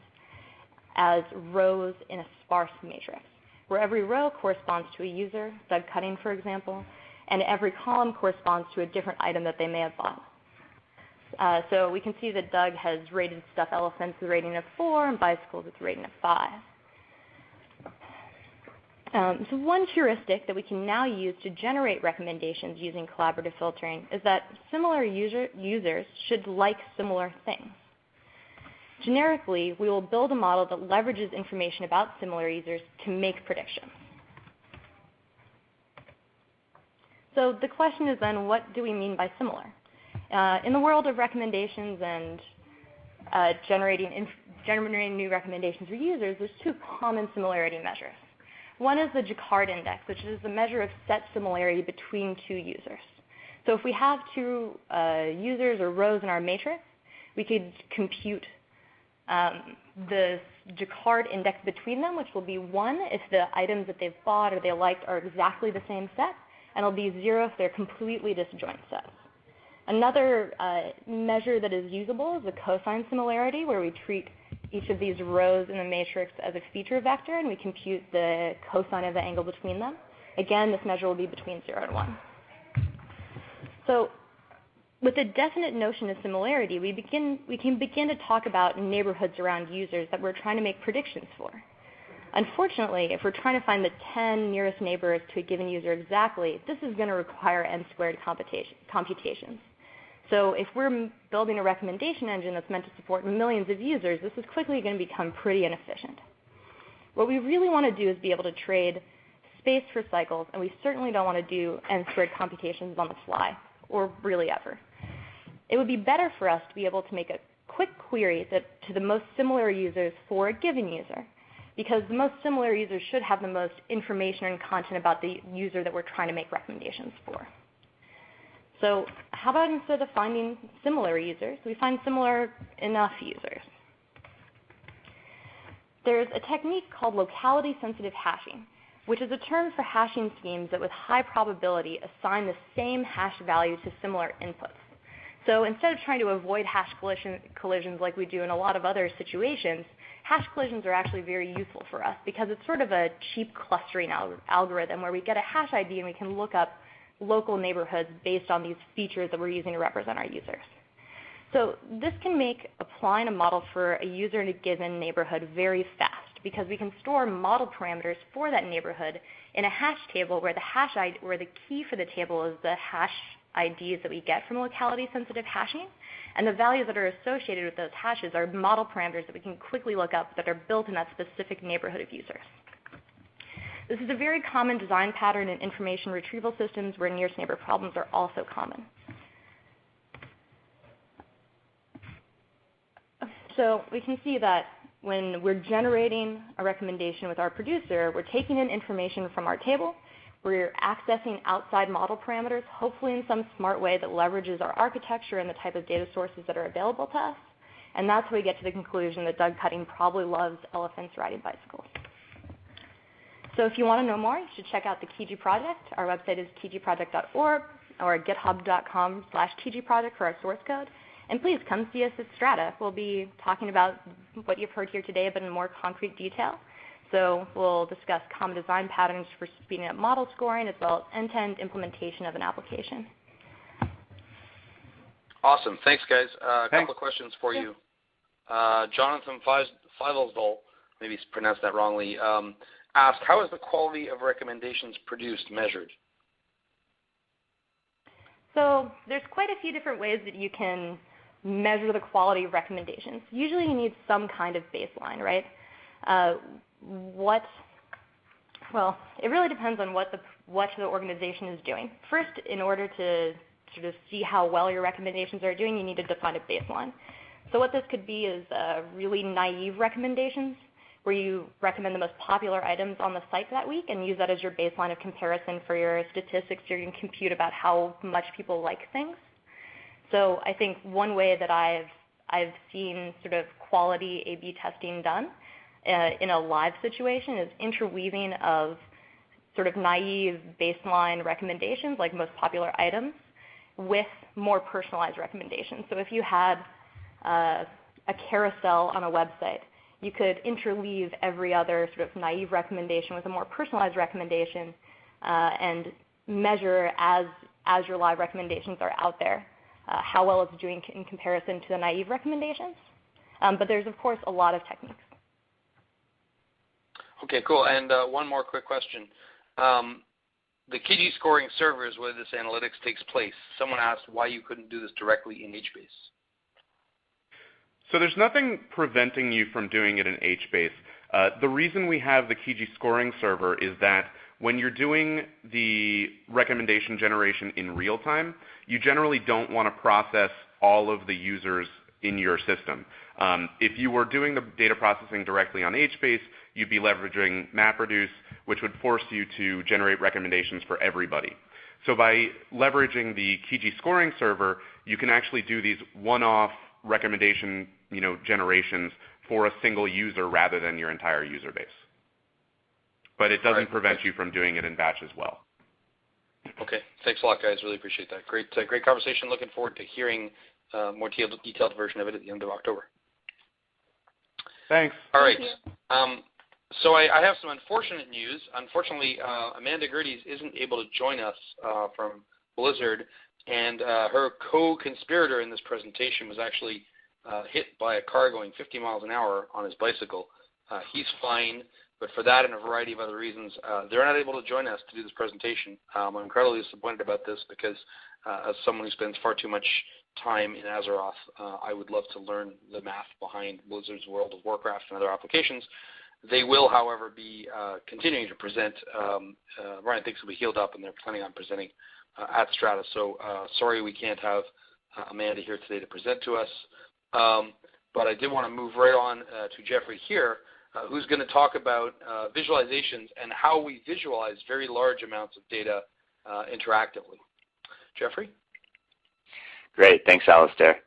as rows in a sparse matrix, where every row corresponds to a user, Doug Cutting, for example, and every column corresponds to a different item that they may have bought. So we can see that Doug has rated stuffed elephants with a rating of 4 and bicycles with a rating of 5. So one heuristic that we can now use to generate recommendations using collaborative filtering is that similar users should like similar things. Generically, we will build a model that leverages information about similar users to make predictions. So the question is then, what do we mean by similar? In the world of recommendations and generating new recommendations for users, there's 2 common similarity measures. One is the Gerdes index, which is a measure of set similarity between 2 users. So if we have 2 users or rows in our matrix, we could compute the Gerdes index between them, which will be 1 if the items that they've bought or they liked are exactly the same set, and it'll be 0 if they're completely disjoint sets. Another measure that is usable is the cosine similarity, where we treat each of these rows in the matrix as a feature vector, and we compute the cosine of the angle between them. Again, this measure will be between 0 and 1. So with a definite notion of similarity, we can begin to talk about neighborhoods around users that we're trying to make predictions for. Unfortunately, if we're trying to find the 10 nearest neighbors to a given user exactly, this is going to require n-squared computations. So if we're building a recommendation engine that's meant to support millions of users, this is quickly going to become pretty inefficient. What we really want to do is be able to trade space for cycles, and we certainly don't want to do n-squared computations on the fly, or really ever. It would be better for us to be able to make a quick query to the most similar users for a given user, because the most similar users should have the most information and content about the user that we're trying to make recommendations for. So how about instead of finding similar users, we find similar enough users? There's a technique called locality-sensitive hashing, which is a term for hashing schemes that with high probability assign the same hash value to similar inputs. So instead of trying to avoid hash collisions like we do in a lot of other situations, hash collisions are actually very useful for us because it's sort of a cheap clustering algorithm where we get a hash ID and we can look up local neighborhoods based on these features that we're using to represent our users. So this can make applying a model for a user in a given neighborhood very fast because we can store model parameters for that neighborhood in a hash table where the key for the table is the hash IDs that we get from locality-sensitive hashing, and the values that are associated with those hashes are model parameters that we can quickly look up that are built in that specific neighborhood of users. This is a very common design pattern in information retrieval systems where nearest neighbor problems are also common. So we can see that when we're generating a recommendation with our producer, we're taking in information from our table, we're accessing outside model parameters, hopefully in some smart way that leverages our architecture and the type of data sources that are available to us, and that's how we get to the conclusion that Doug Cutting probably loves elephants riding bicycles. So if you want to know more, you should check out the Kiji project. Our website is kijiproject.org or github.com/Kiji project for our source code. And please come see us at Strata. We'll be talking about what you've heard here today, but in more concrete detail. So we'll discuss common design patterns for speeding up model scoring as well as end-to-end implementation of an application. Awesome. Thanks, guys. A couple of questions for you. Jonathan Feivelsdal, maybe pronounced that wrongly, asked, how is the quality of recommendations produced measured? So there's quite a few different ways that you can measure the quality of recommendations. Usually you need some kind of baseline, right? Well, it really depends on what the organization is doing. First, in order to sort of see how well your recommendations are doing, you need to define a baseline. So what this could be is really naive recommendations, where you recommend the most popular items on the site that week and use that as your baseline of comparison for your statistics you're going to compute about how much people like things. So I think one way that I've seen sort of quality A/B testing done in a live situation is interweaving of sort of naive baseline recommendations like most popular items with more personalized recommendations. So if you had a carousel on a website, you could interleave every other sort of naive recommendation with a more personalized recommendation and measure as your live recommendations are out there how well it's doing in comparison to the naive recommendations. But there's, of course, a lot of techniques. Okay, cool. And one more quick question. The Kiji scoring servers where this analytics takes place, someone asked why you couldn't do this directly in HBase. So there's nothing preventing you from doing it in HBase. The reason we have the Kiji scoring server is that when you're doing the recommendation generation in real time, you generally don't want to process all of the users in your system. If you were doing the data processing directly on HBase, you'd be leveraging MapReduce, which would force you to generate recommendations for everybody. So by leveraging the Kiji scoring server, you can actually do these one-off recommendation generations for a single user rather than your entire user base. But it doesn't prevent you from doing it in batch as well. Okay. Thanks a lot, guys. Really appreciate that. Great conversation. Looking forward to hearing more detailed version of it at the end of October. Thanks. All right. So I have some unfortunate news. Unfortunately, Amanda Gerdes isn't able to join us from Blizzard, and her co-conspirator in this presentation was actually hit by a car going 50 miles an hour on his bicycle. He's fine, but for that and a variety of other reasons, they're not able to join us to do this presentation. I'm incredibly disappointed about this because as someone who spends far too much time in Azeroth, I would love to learn the math behind Blizzard's World of Warcraft and other applications. They will, however, be continuing to present. Ryan thinks will be healed up, and they're planning on presenting at Strata. So sorry we can't have Amanda here today to present to us. But I did want to move right on to Jeffrey Heer, who's going to talk about visualizations and how we visualize very large amounts of data interactively. Jeffrey? Great. Thanks, Alistair.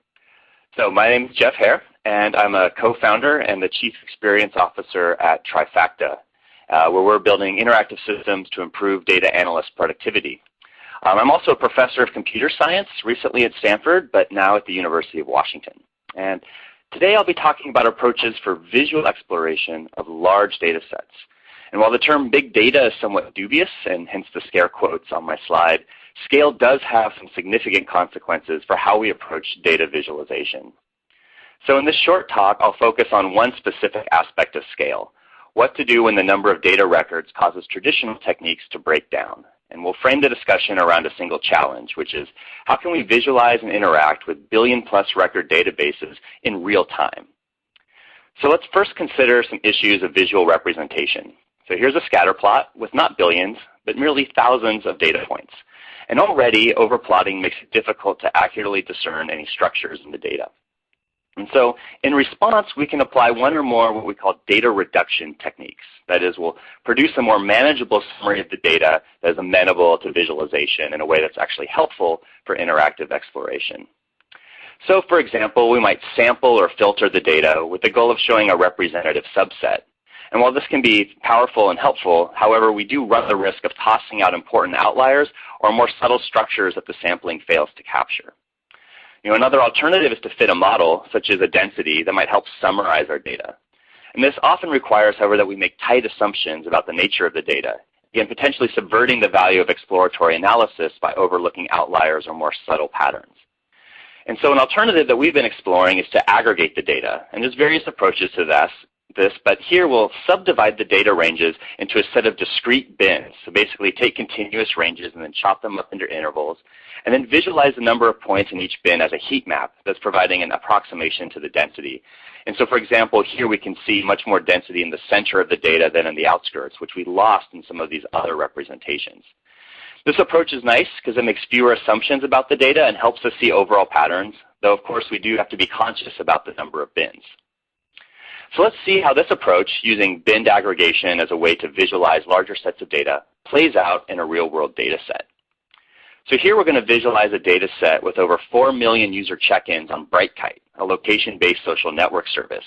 So my name is Jeff Heer, and I'm a co-founder and the Chief Experience Officer at Trifacta, where we're building interactive systems to improve data analyst productivity. I'm also a professor of computer science, recently at Stanford, but now at the University of Washington. And Today I'll be talking about approaches for visual exploration of large data sets. And while the term big data is somewhat dubious, and hence the scare quotes on my slide, scale does have some significant consequences for how we approach data visualization. So in this short talk, I'll focus on one specific aspect of scale, what to do when the number of data records causes traditional techniques to break down. And we'll frame the discussion around a single challenge, which is how can we visualize and interact with billion-plus record databases in real time? So let's first consider some issues of visual representation. So here's a scatter plot with not billions, but merely thousands of data points. And already, overplotting makes it difficult to accurately discern any structures in the data. And so in response, we can apply one or more what we call data reduction techniques. That is, we'll produce a more manageable summary of the data that is amenable to visualization in a way that's actually helpful for interactive exploration. So for example, we might sample or filter the data with the goal of showing a representative subset. And while this can be powerful and helpful, however, we do run the risk of tossing out important outliers or more subtle structures that the sampling fails to capture. Another alternative is to fit a model, such as a density, that might help summarize our data. And this often requires, however, that we make tight assumptions about the nature of the data, again, potentially subverting the value of exploratory analysis by overlooking outliers or more subtle patterns. And so an alternative that we've been exploring is to aggregate the data. And there's various approaches to this, but here we'll subdivide the data ranges into a set of discrete bins. So basically take continuous ranges and then chop them up into intervals, and then visualize the number of points in each bin as a heat map that's providing an approximation to the density. And so for example, here we can see much more density in the center of the data than in the outskirts, which we lost in some of these other representations. This approach is nice because it makes fewer assumptions about the data and helps us see overall patterns, though of course we do have to be conscious about the number of bins. So let's see how this approach, using binned aggregation as a way to visualize larger sets of data, plays out in a real-world data set. So here we're going to visualize a data set with over 4 million user check-ins on Brightkite, a location-based social network service.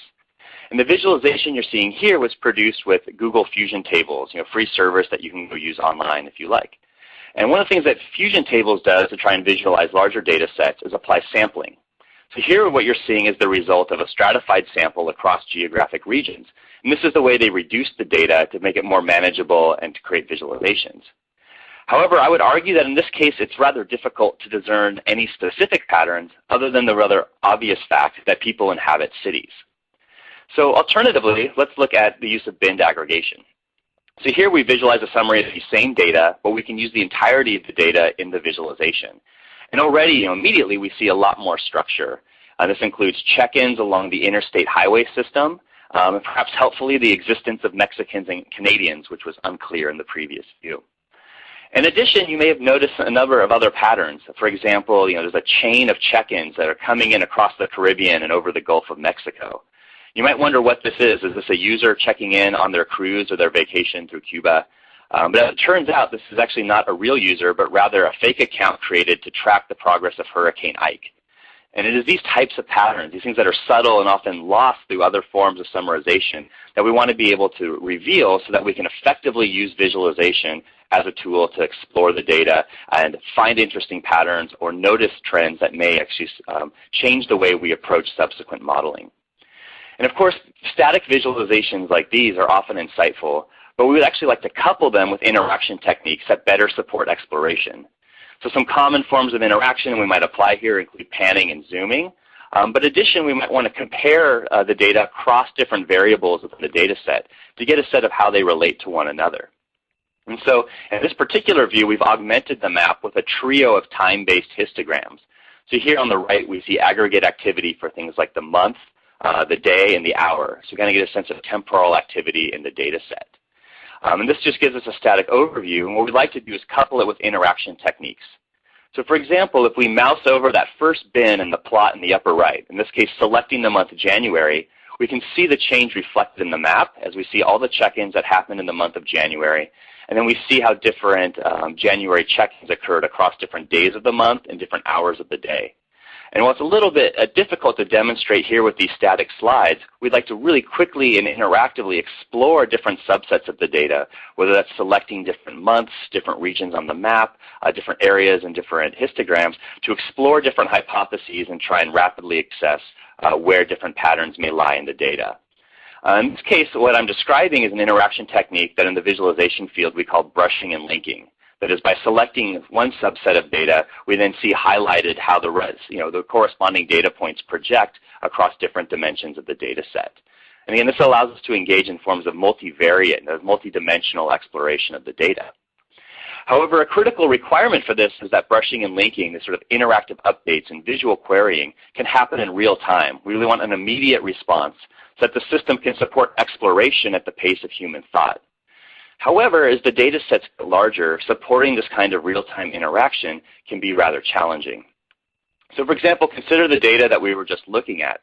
And the visualization you're seeing here was produced with Google Fusion Tables, free service that you can go use online if you like. And one of the things that Fusion Tables does to try and visualize larger data sets is apply sampling. So here what you're seeing is the result of a stratified sample across geographic regions. And this is the way they reduce the data to make it more manageable and to create visualizations. However, I would argue that in this case it's rather difficult to discern any specific patterns other than the rather obvious fact that people inhabit cities. So alternatively, let's look at the use of binned aggregation. So here we visualize a summary of the same data, but we can use the entirety of the data in the visualization. And already, immediately we see a lot more structure. This includes check-ins along the interstate highway system, and perhaps helpfully the existence of Mexicans and Canadians, which was unclear in the previous view. In addition, you may have noticed a number of other patterns. For example, there's a chain of check-ins that are coming in across the Caribbean and over the Gulf of Mexico. You might wonder what this is. Is this a user checking in on their cruise or their vacation through Cuba? But as it turns out, this is actually not a real user, but rather a fake account created to track the progress of Hurricane Ike. And it is these types of patterns, these things that are subtle and often lost through other forms of summarization, that we want to be able to reveal so that we can effectively use visualization as a tool to explore the data and find interesting patterns or notice trends that may actually change the way we approach subsequent modeling. And of course, static visualizations like these are often insightful, but we would actually like to couple them with interaction techniques that better support exploration. So some common forms of interaction we might apply here include panning and zooming. But in addition, we might want to compare the data across different variables within the data set to get a set of how they relate to one another. And so in this particular view, we've augmented the map with a trio of time-based histograms. So here on the right, we see aggregate activity for things like the month, the day, and the hour. So we're going to get a sense of temporal activity in the data set. And this just gives us a static overview, and what we'd like to do is couple it with interaction techniques. So for example, if we mouse over that first bin in the plot in the upper right, in this case selecting the month of January, we can see the change reflected in the map as we see all the check-ins that happened in the month of January. And then we see how different January check-ins occurred across different days of the month and different hours of the day. And while it's a little bit difficult to demonstrate here with these static slides, we'd like to really quickly and interactively explore different subsets of the data, whether that's selecting different months, different regions on the map, different areas and different histograms, to explore different hypotheses and try and rapidly assess where different patterns may lie in the data. In this case, what I'm describing is an interaction technique that in the visualization field we call brushing and linking. That is, by selecting one subset of data, we then see highlighted how the corresponding data points project across different dimensions of the data set. And again, this allows us to engage in forms of multivariate, multidimensional exploration of the data. However, a critical requirement for this is that brushing and linking, this sort of interactive updates and visual querying, can happen in real time. We really want an immediate response so that the system can support exploration at the pace of human thought. However, as the data sets get larger, supporting this kind of real-time interaction can be rather challenging. So for example, consider the data that we were just looking at.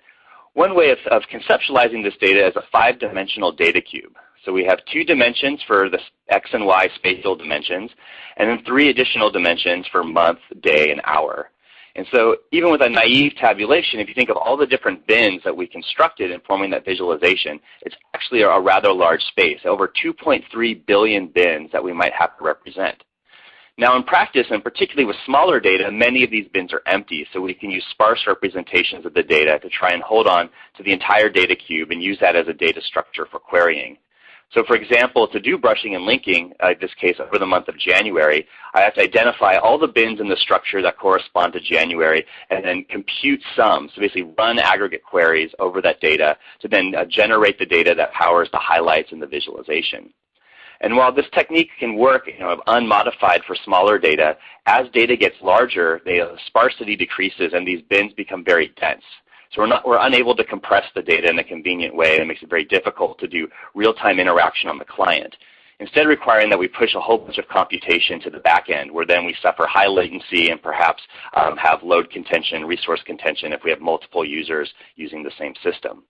One way of conceptualizing this data is a 5-dimensional data cube. So we have 2 dimensions for the X and Y spatial dimensions, and then 3 additional dimensions for month, day, and hour. And so even with a naive tabulation, if you think of all the different bins that we constructed in forming that visualization, it's actually a rather large space, over 2.3 billion bins that we might have to represent. Now in practice, and particularly with smaller data, many of these bins are empty, so we can use sparse representations of the data to try and hold on to the entire data cube and use that as a data structure for querying. So for example, to do brushing and linking, in this case over the month of January, I have to identify all the bins in the structure that correspond to January and then compute sums, so basically run aggregate queries over that data to then generate the data that powers the highlights in the visualization. And while this technique can work unmodified for smaller data, as data gets larger, the sparsity decreases and these bins become very dense. So we're unable to compress the data in a convenient way, and it makes it very difficult to do real-time interaction on the client. Instead requiring that we push a whole bunch of computation to the back end, where then we suffer high latency and perhaps have load contention, resource contention if we have multiple users using the same system.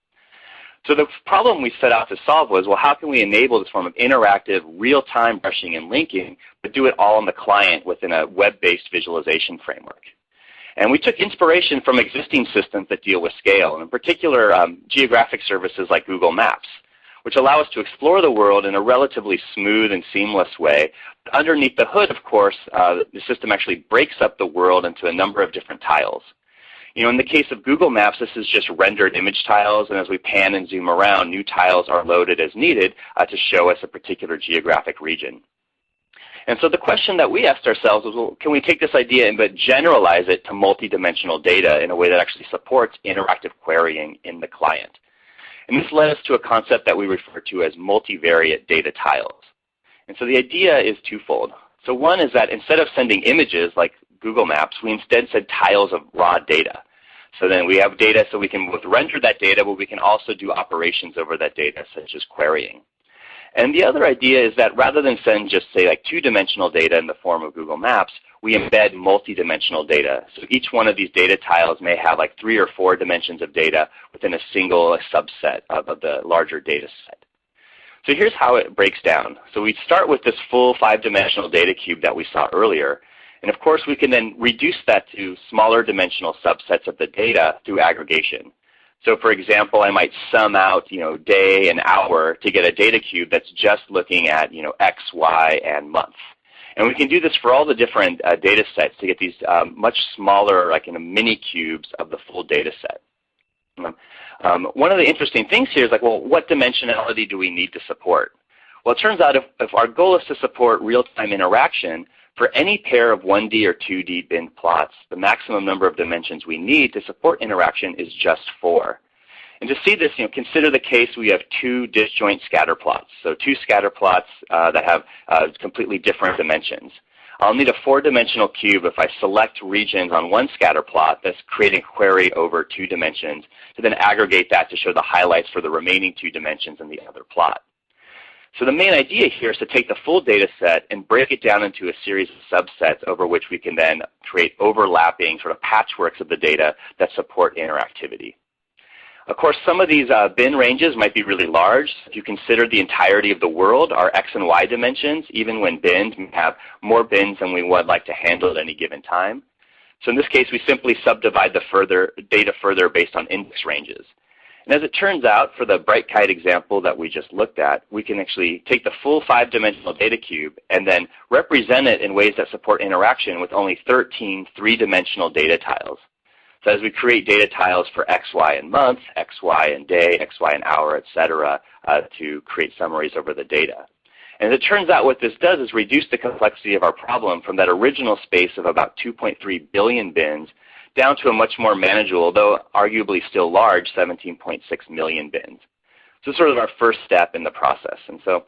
So the problem we set out to solve was, well, how can we enable this form of interactive, real-time brushing and linking, but do it all on the client within a web-based visualization framework? And we took inspiration from existing systems that deal with scale, and in particular geographic services like Google Maps, which allow us to explore the world in a relatively smooth and seamless way. But underneath the hood, of course, the system actually breaks up the world into a number of different tiles. In the case of Google Maps, this is just rendered image tiles, and as we pan and zoom around, new tiles are loaded as needed to show us a particular geographic region. And so the question that we asked ourselves was, well, can we take this idea but generalize it to multidimensional data in a way that actually supports interactive querying in the client? And this led us to a concept that we refer to as multivariate data tiles. And so the idea is twofold. So one is that instead of sending images like Google Maps, we instead send tiles of raw data. So then we have data so we can both render that data, but we can also do operations over that data, such as querying. And the other idea is that rather than send just, say, like 2-dimensional data in the form of Google Maps, we embed multi-dimensional data. So each one of these data tiles may have like 3 or 4 dimensions of data within a single subset of the larger data set. So here's how it breaks down. So we start with this full 5-dimensional data cube that we saw earlier. And of course, we can then reduce that to smaller dimensional subsets of the data through aggregation. So for example, I might sum out, day and hour to get a data cube that's just looking at, X, Y, and month. And we can do this for all the different data sets to get these much smaller, like mini cubes of the full data set. One of the interesting things here is like, well, what dimensionality do we need to support? Well, it turns out if our goal is to support real-time interaction, for any pair of 1D or 2D bin plots, the maximum number of dimensions we need to support interaction is just 4. And to see this, consider the case we have 2 disjoint scatter plots. So 2 scatter plots that have completely different dimensions. I'll need a 4-dimensional cube if I select regions on one scatter plot that's creating a query over 2 dimensions to then aggregate that to show the highlights for the remaining 2 dimensions in the other plot. So the main idea here is to take the full data set and break it down into a series of subsets over which we can then create overlapping sort of patchworks of the data that support interactivity. Of course, some of these bin ranges might be really large. If you consider the entirety of the world, our X and Y dimensions, even when bins, we have more bins than we would like to handle at any given time. So in this case, we simply subdivide the data further based on index ranges. And as it turns out, for the bright kite example that we just looked at, we can actually take the full 5-dimensional data cube and then represent it in ways that support interaction with only 13 3-dimensional data tiles. So as we create data tiles for X, Y, and month, X, Y, and day, X, Y, and hour, etc., to create summaries over the data. And as it turns out, what this does is reduce the complexity of our problem from that original space of about 2.3 billion bins down to a much more manageable, though arguably still large, 17.6 million bins. So sort of our first step in the process. And so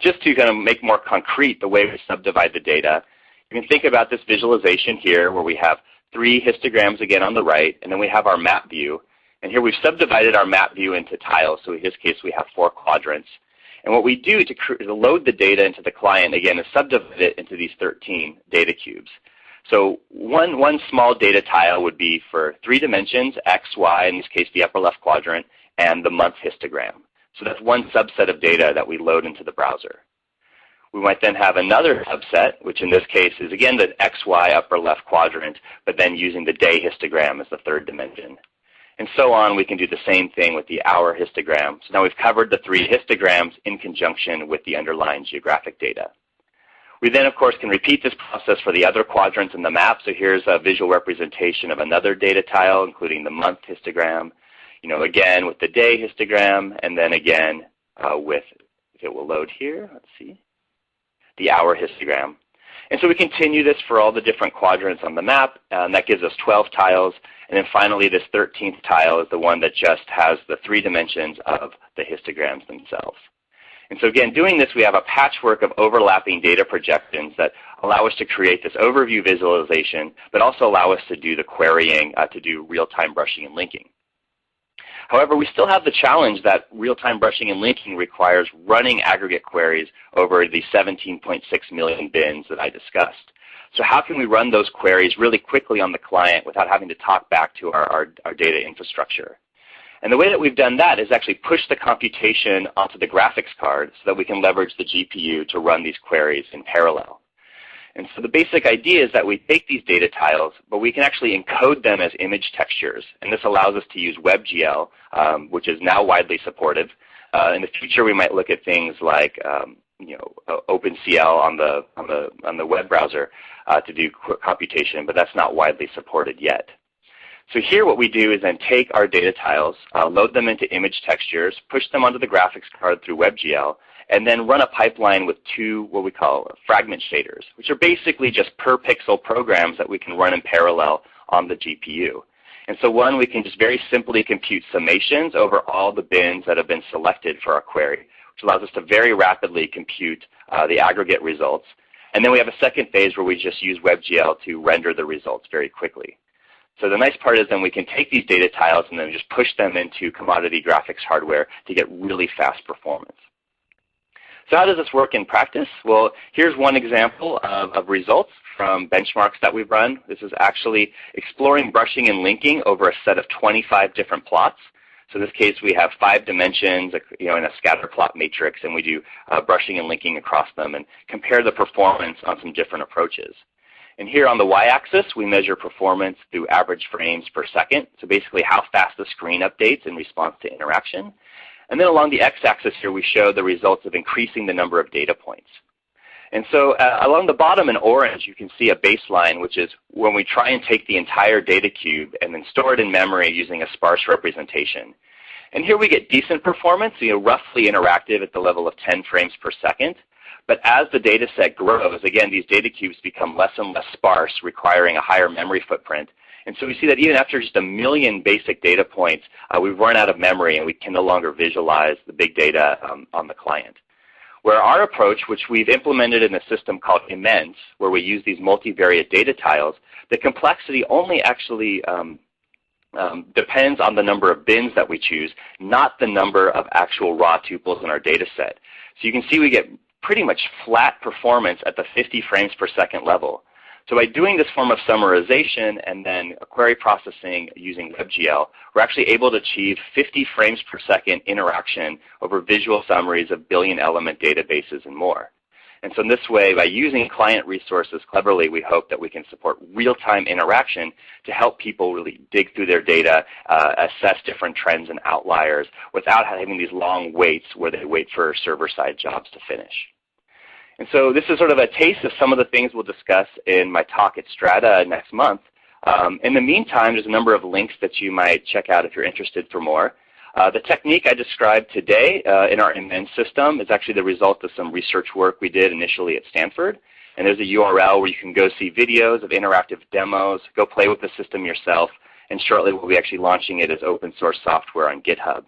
just to kind of make more concrete the way we subdivide the data, you can think about this visualization here where we have 3 histograms again on the right, and then we have our map view. And here we've subdivided our map view into tiles. So in this case, we have 4 quadrants. And what we do to load the data into the client, again, is subdivide it into these 13 data cubes. So one small data tile would be for 3 dimensions, X, Y, in this case the upper left quadrant, and the month histogram. So that's one subset of data that we load into the browser. We might then have another subset, which in this case is again the X, Y, upper left quadrant, but then using the day histogram as the 3rd dimension. And so on, we can do the same thing with the hour histogram. So now we've covered the 3 histograms in conjunction with the underlying geographic data. We then, of course, can repeat this process for the other quadrants in the map. So here's a visual representation of another data tile, including the month histogram, again with the day histogram, and then again with, if it will load here, let's see, the hour histogram. And so we continue this for all the different quadrants on the map, and that gives us 12 tiles. And then finally, this 13th tile is the one that just has the 3 dimensions of the histograms themselves. And so again, doing this, we have a patchwork of overlapping data projections that allow us to create this overview visualization, but also allow us to do the querying to do real-time brushing and linking. However, we still have the challenge that real-time brushing and linking requires running aggregate queries over the 17.6 million bins that I discussed. So how can we run those queries really quickly on the client without having to talk back to our data infrastructure? And the way that we've done that is actually push the computation onto the graphics card so that we can leverage the GPU to run these queries in parallel. And so the basic idea is that we take these data tiles, but we can actually encode them as image textures. And this allows us to use WebGL, which is now widely supported. In the future, we might look at things like OpenCL on the web browser to do computation, but that's not widely supported yet. So here what we do is then take our data tiles, load them into image textures, push them onto the graphics card through WebGL, and then run a pipeline with 2 what we call fragment shaders, which are basically just per pixel programs that we can run in parallel on the GPU. And so one, we can just very simply compute summations over all the bins that have been selected for our query, which allows us to very rapidly compute the aggregate results. And then we have a second phase where we just use WebGL to render the results very quickly. So the nice part is then we can take these data tiles and then just push them into commodity graphics hardware to get really fast performance. So how does this work in practice? Well, here's one example of results from benchmarks that we've run. This is actually exploring brushing and linking over a set of 25 different plots. So in this case, we have 5 dimensions in a scatter plot matrix, and we do brushing and linking across them and compare the performance on some different approaches. And here on the y-axis, we measure performance through average frames per second, so basically how fast the screen updates in response to interaction. And then along the x-axis here, we show the results of increasing the number of data points. And so along the bottom in orange, you can see a baseline, which is when we try and take the entire data cube and then store it in memory using a sparse representation. And here we get decent performance, roughly interactive at the level of 10 frames per second. But as the data set grows, again, these data cubes become less and less sparse, requiring a higher memory footprint. And so we see that even after just 1 million basic data points, we've run out of memory and we can no longer visualize the big data on the client. Where our approach, which we've implemented in a system called Immense, where we use these multivariate data tiles, the complexity only actually depends on the number of bins that we choose, not the number of actual raw tuples in our data set. So you can see we get pretty much flat performance at the 50 frames per second level. So by doing this form of summarization and then query processing using WebGL, we're actually able to achieve 50 frames per second interaction over visual summaries of billion element databases and more. And so in this way, by using client resources cleverly, we hope that we can support real-time interaction to help people really dig through their data, assess different trends and outliers without having these long waits where they wait for server-side jobs to finish. And so this is sort of a taste of some of the things we'll discuss in my talk at Strata next month. In the meantime, there's a number of links that you might check out if you're interested for more. The technique I described today in our immense system is actually the result of some research work we did initially at Stanford. And there's a URL where you can go see videos of interactive demos, go play with the system yourself, and shortly we'll be actually launching it as open source software on GitHub.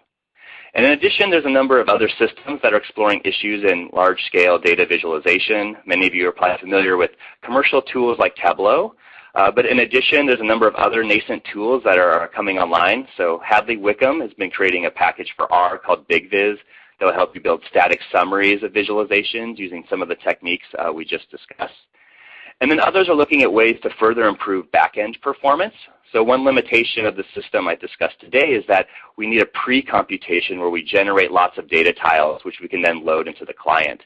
And in addition, there's a number of other systems that are exploring issues in large-scale data visualization. Many of you are probably familiar with commercial tools like Tableau. But in addition, there's a number of other nascent tools that are coming online. So Hadley Wickham has been creating a package for R called BigViz that will help you build static summaries of visualizations using some of the techniques we just discussed. And then others are looking at ways to further improve back-end performance. So one limitation of the system I discussed today is that we need a pre-computation where we generate lots of data tiles, which we can then load into the client.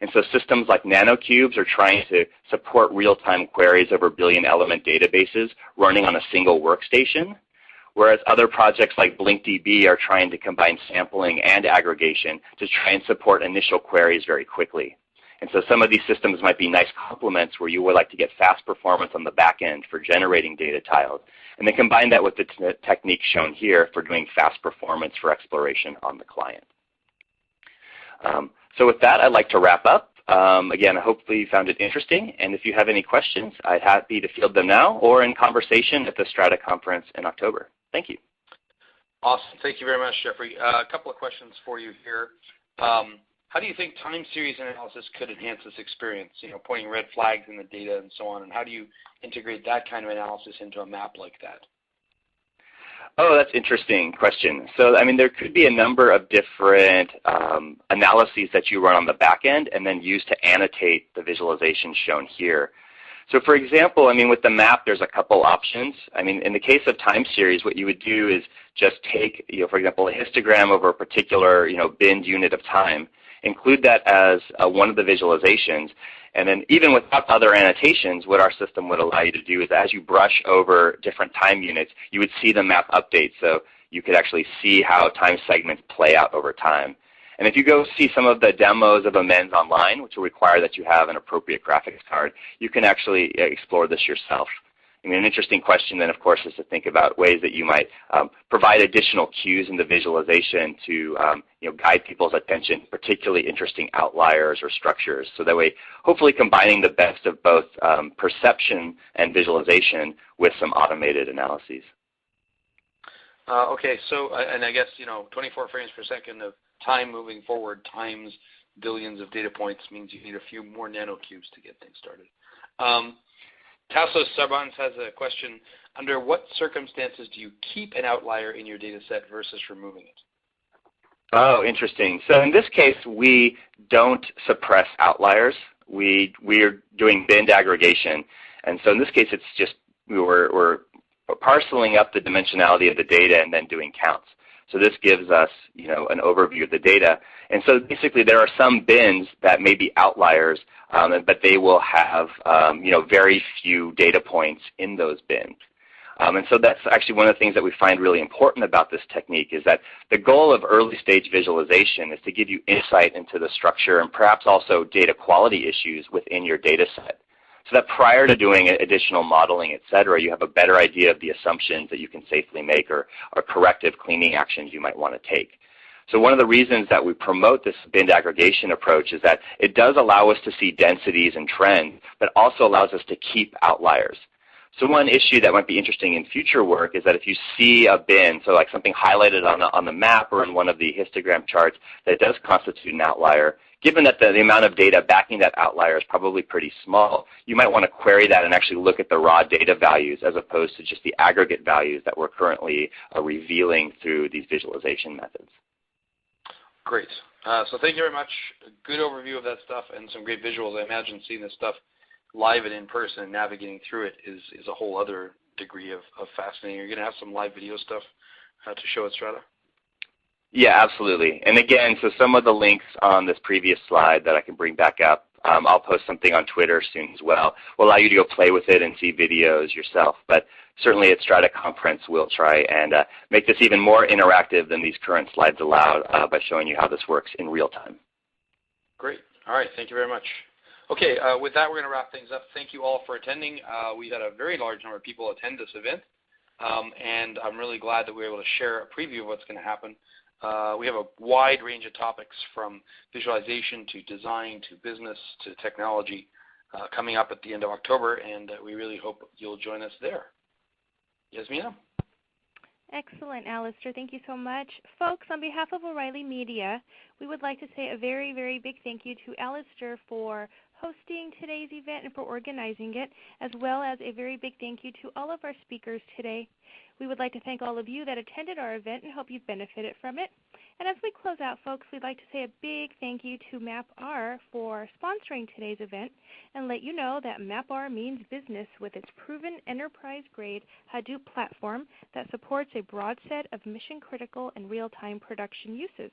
And so systems like nanocubes are trying to support real-time queries over billion-element databases running on a single workstation, whereas other projects like BlinkDB are trying to combine sampling and aggregation to try and support initial queries very quickly. And so some of these systems might be nice complements where you would like to get fast performance on the back end for generating data tiles, and then combine that with the technique shown here for doing fast performance for exploration on the client. So with that, I'd like to wrap up. Again, hopefully you found it interesting, and if you have any questions, I'd be happy to field them now or in conversation at the Strata conference in October. Thank you. Awesome. Thank you very much, Jeffrey. A couple of questions for you here. How do you think time series analysis could enhance this experience, pointing red flags in the data and so on, and how do you integrate that kind of analysis into a map like that? Oh, that's an interesting question. So, there could be a number of different analyses that you run on the back end and then use to annotate the visualization shown here. So, for example, with the map, there's a couple options. In the case of time series, what you would do is just take, for example, a histogram over a particular, binned unit of time, include that as one of the visualizations, and then even without other annotations, what our system would allow you to do is as you brush over different time units, you would see the map update. So you could actually see how time segments play out over time. And if you go see some of the demos of amends online, which will require that you have an appropriate graphics card, you can actually explore this yourself. An interesting question then, of course, is to think about ways that you might provide additional cues in the visualization to guide people's attention, particularly interesting outliers or structures. So that way, hopefully combining the best of both perception and visualization with some automated analyses. Okay, so, and I guess, 24 frames per second of time moving forward times billions of data points means you need a few more nanocubes to get things started. Tassos Sarbans has a question. Under what circumstances do you keep an outlier in your data set versus removing it? Oh, interesting. So in this case, we don't suppress outliers. We're doing binned aggregation. And so in this case, it's just we're parceling up the dimensionality of the data and then doing counts. So this gives us, an overview of the data. And so basically there are some bins that may be outliers, but they will have, very few data points in those bins. And so that's actually one of the things that we find really important about this technique is that the goal of early stage visualization is to give you insight into the structure and perhaps also data quality issues within your data set. So that prior to doing additional modeling, et cetera, you have a better idea of the assumptions that you can safely make or corrective cleaning actions you might want to take. So one of the reasons that we promote this binned aggregation approach is that it does allow us to see densities and trends, but also allows us to keep outliers. So one issue that might be interesting in future work is that if you see a bin, so like something highlighted on the map or in one of the histogram charts that does constitute an outlier, given that the amount of data backing that outlier is probably pretty small, you might want to query that and actually look at the raw data values as opposed to just the aggregate values that we're currently revealing through these visualization methods. Great. So thank you very much. A good overview of that stuff and some great visuals. I imagine seeing this stuff live and in person and navigating through it is a whole other degree of fascinating. You're going to have some live video stuff to show at Strata? Yeah, absolutely. And again, so some of the links on this previous slide that I can bring back up I'll post something on Twitter soon as well. We'll allow you to go play with it and see videos yourself. But certainly at Strata Conference, we'll try and make this even more interactive than these current slides allow by showing you how this works in real time. Great. All right. Thank you very much. Okay. With that, we're going to wrap things up. Thank you all for attending. We had a very large number of people attend this event, and I'm really glad that we were able to share a preview of what's going to happen. We have a wide range of topics from visualization to design to business to technology coming up at the end of October, and we really hope you'll join us there. Yasmina? Excellent, Alistair. Thank you so much. Folks, on behalf of O'Reilly Media, we would like to say a very, very big thank you to Alistair for hosting today's event and for organizing it, as well as a very big thank you to all of our speakers today. We would like to thank all of you that attended our event and hope you've benefited from it. And as we close out, folks, we'd like to say a big thank you to MapR for sponsoring today's event and let you know that MapR means business with its proven enterprise-grade Hadoop platform that supports a broad set of mission-critical and real-time production uses.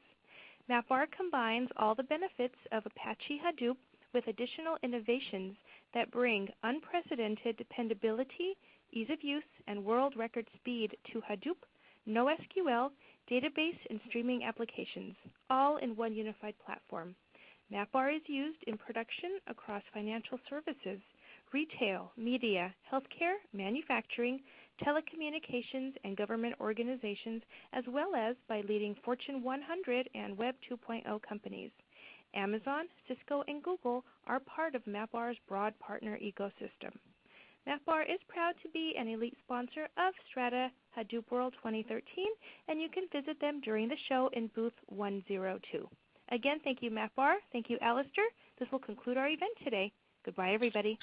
MapR combines all the benefits of Apache Hadoop with additional innovations that bring unprecedented dependability, ease of use, and world record speed to Hadoop, NoSQL, database, and streaming applications, all in one unified platform. MapR is used in production across financial services, retail, media, healthcare, manufacturing, telecommunications, and government organizations, as well as by leading Fortune 100 and Web 2.0 companies. Amazon, Cisco, and Google are part of MapR's broad partner ecosystem. MapR is proud to be an elite sponsor of Strata Hadoop World 2013, and you can visit them during the show in booth 102. Again, thank you, MapR. Thank you, Alistair. This will conclude our event today. Goodbye, everybody.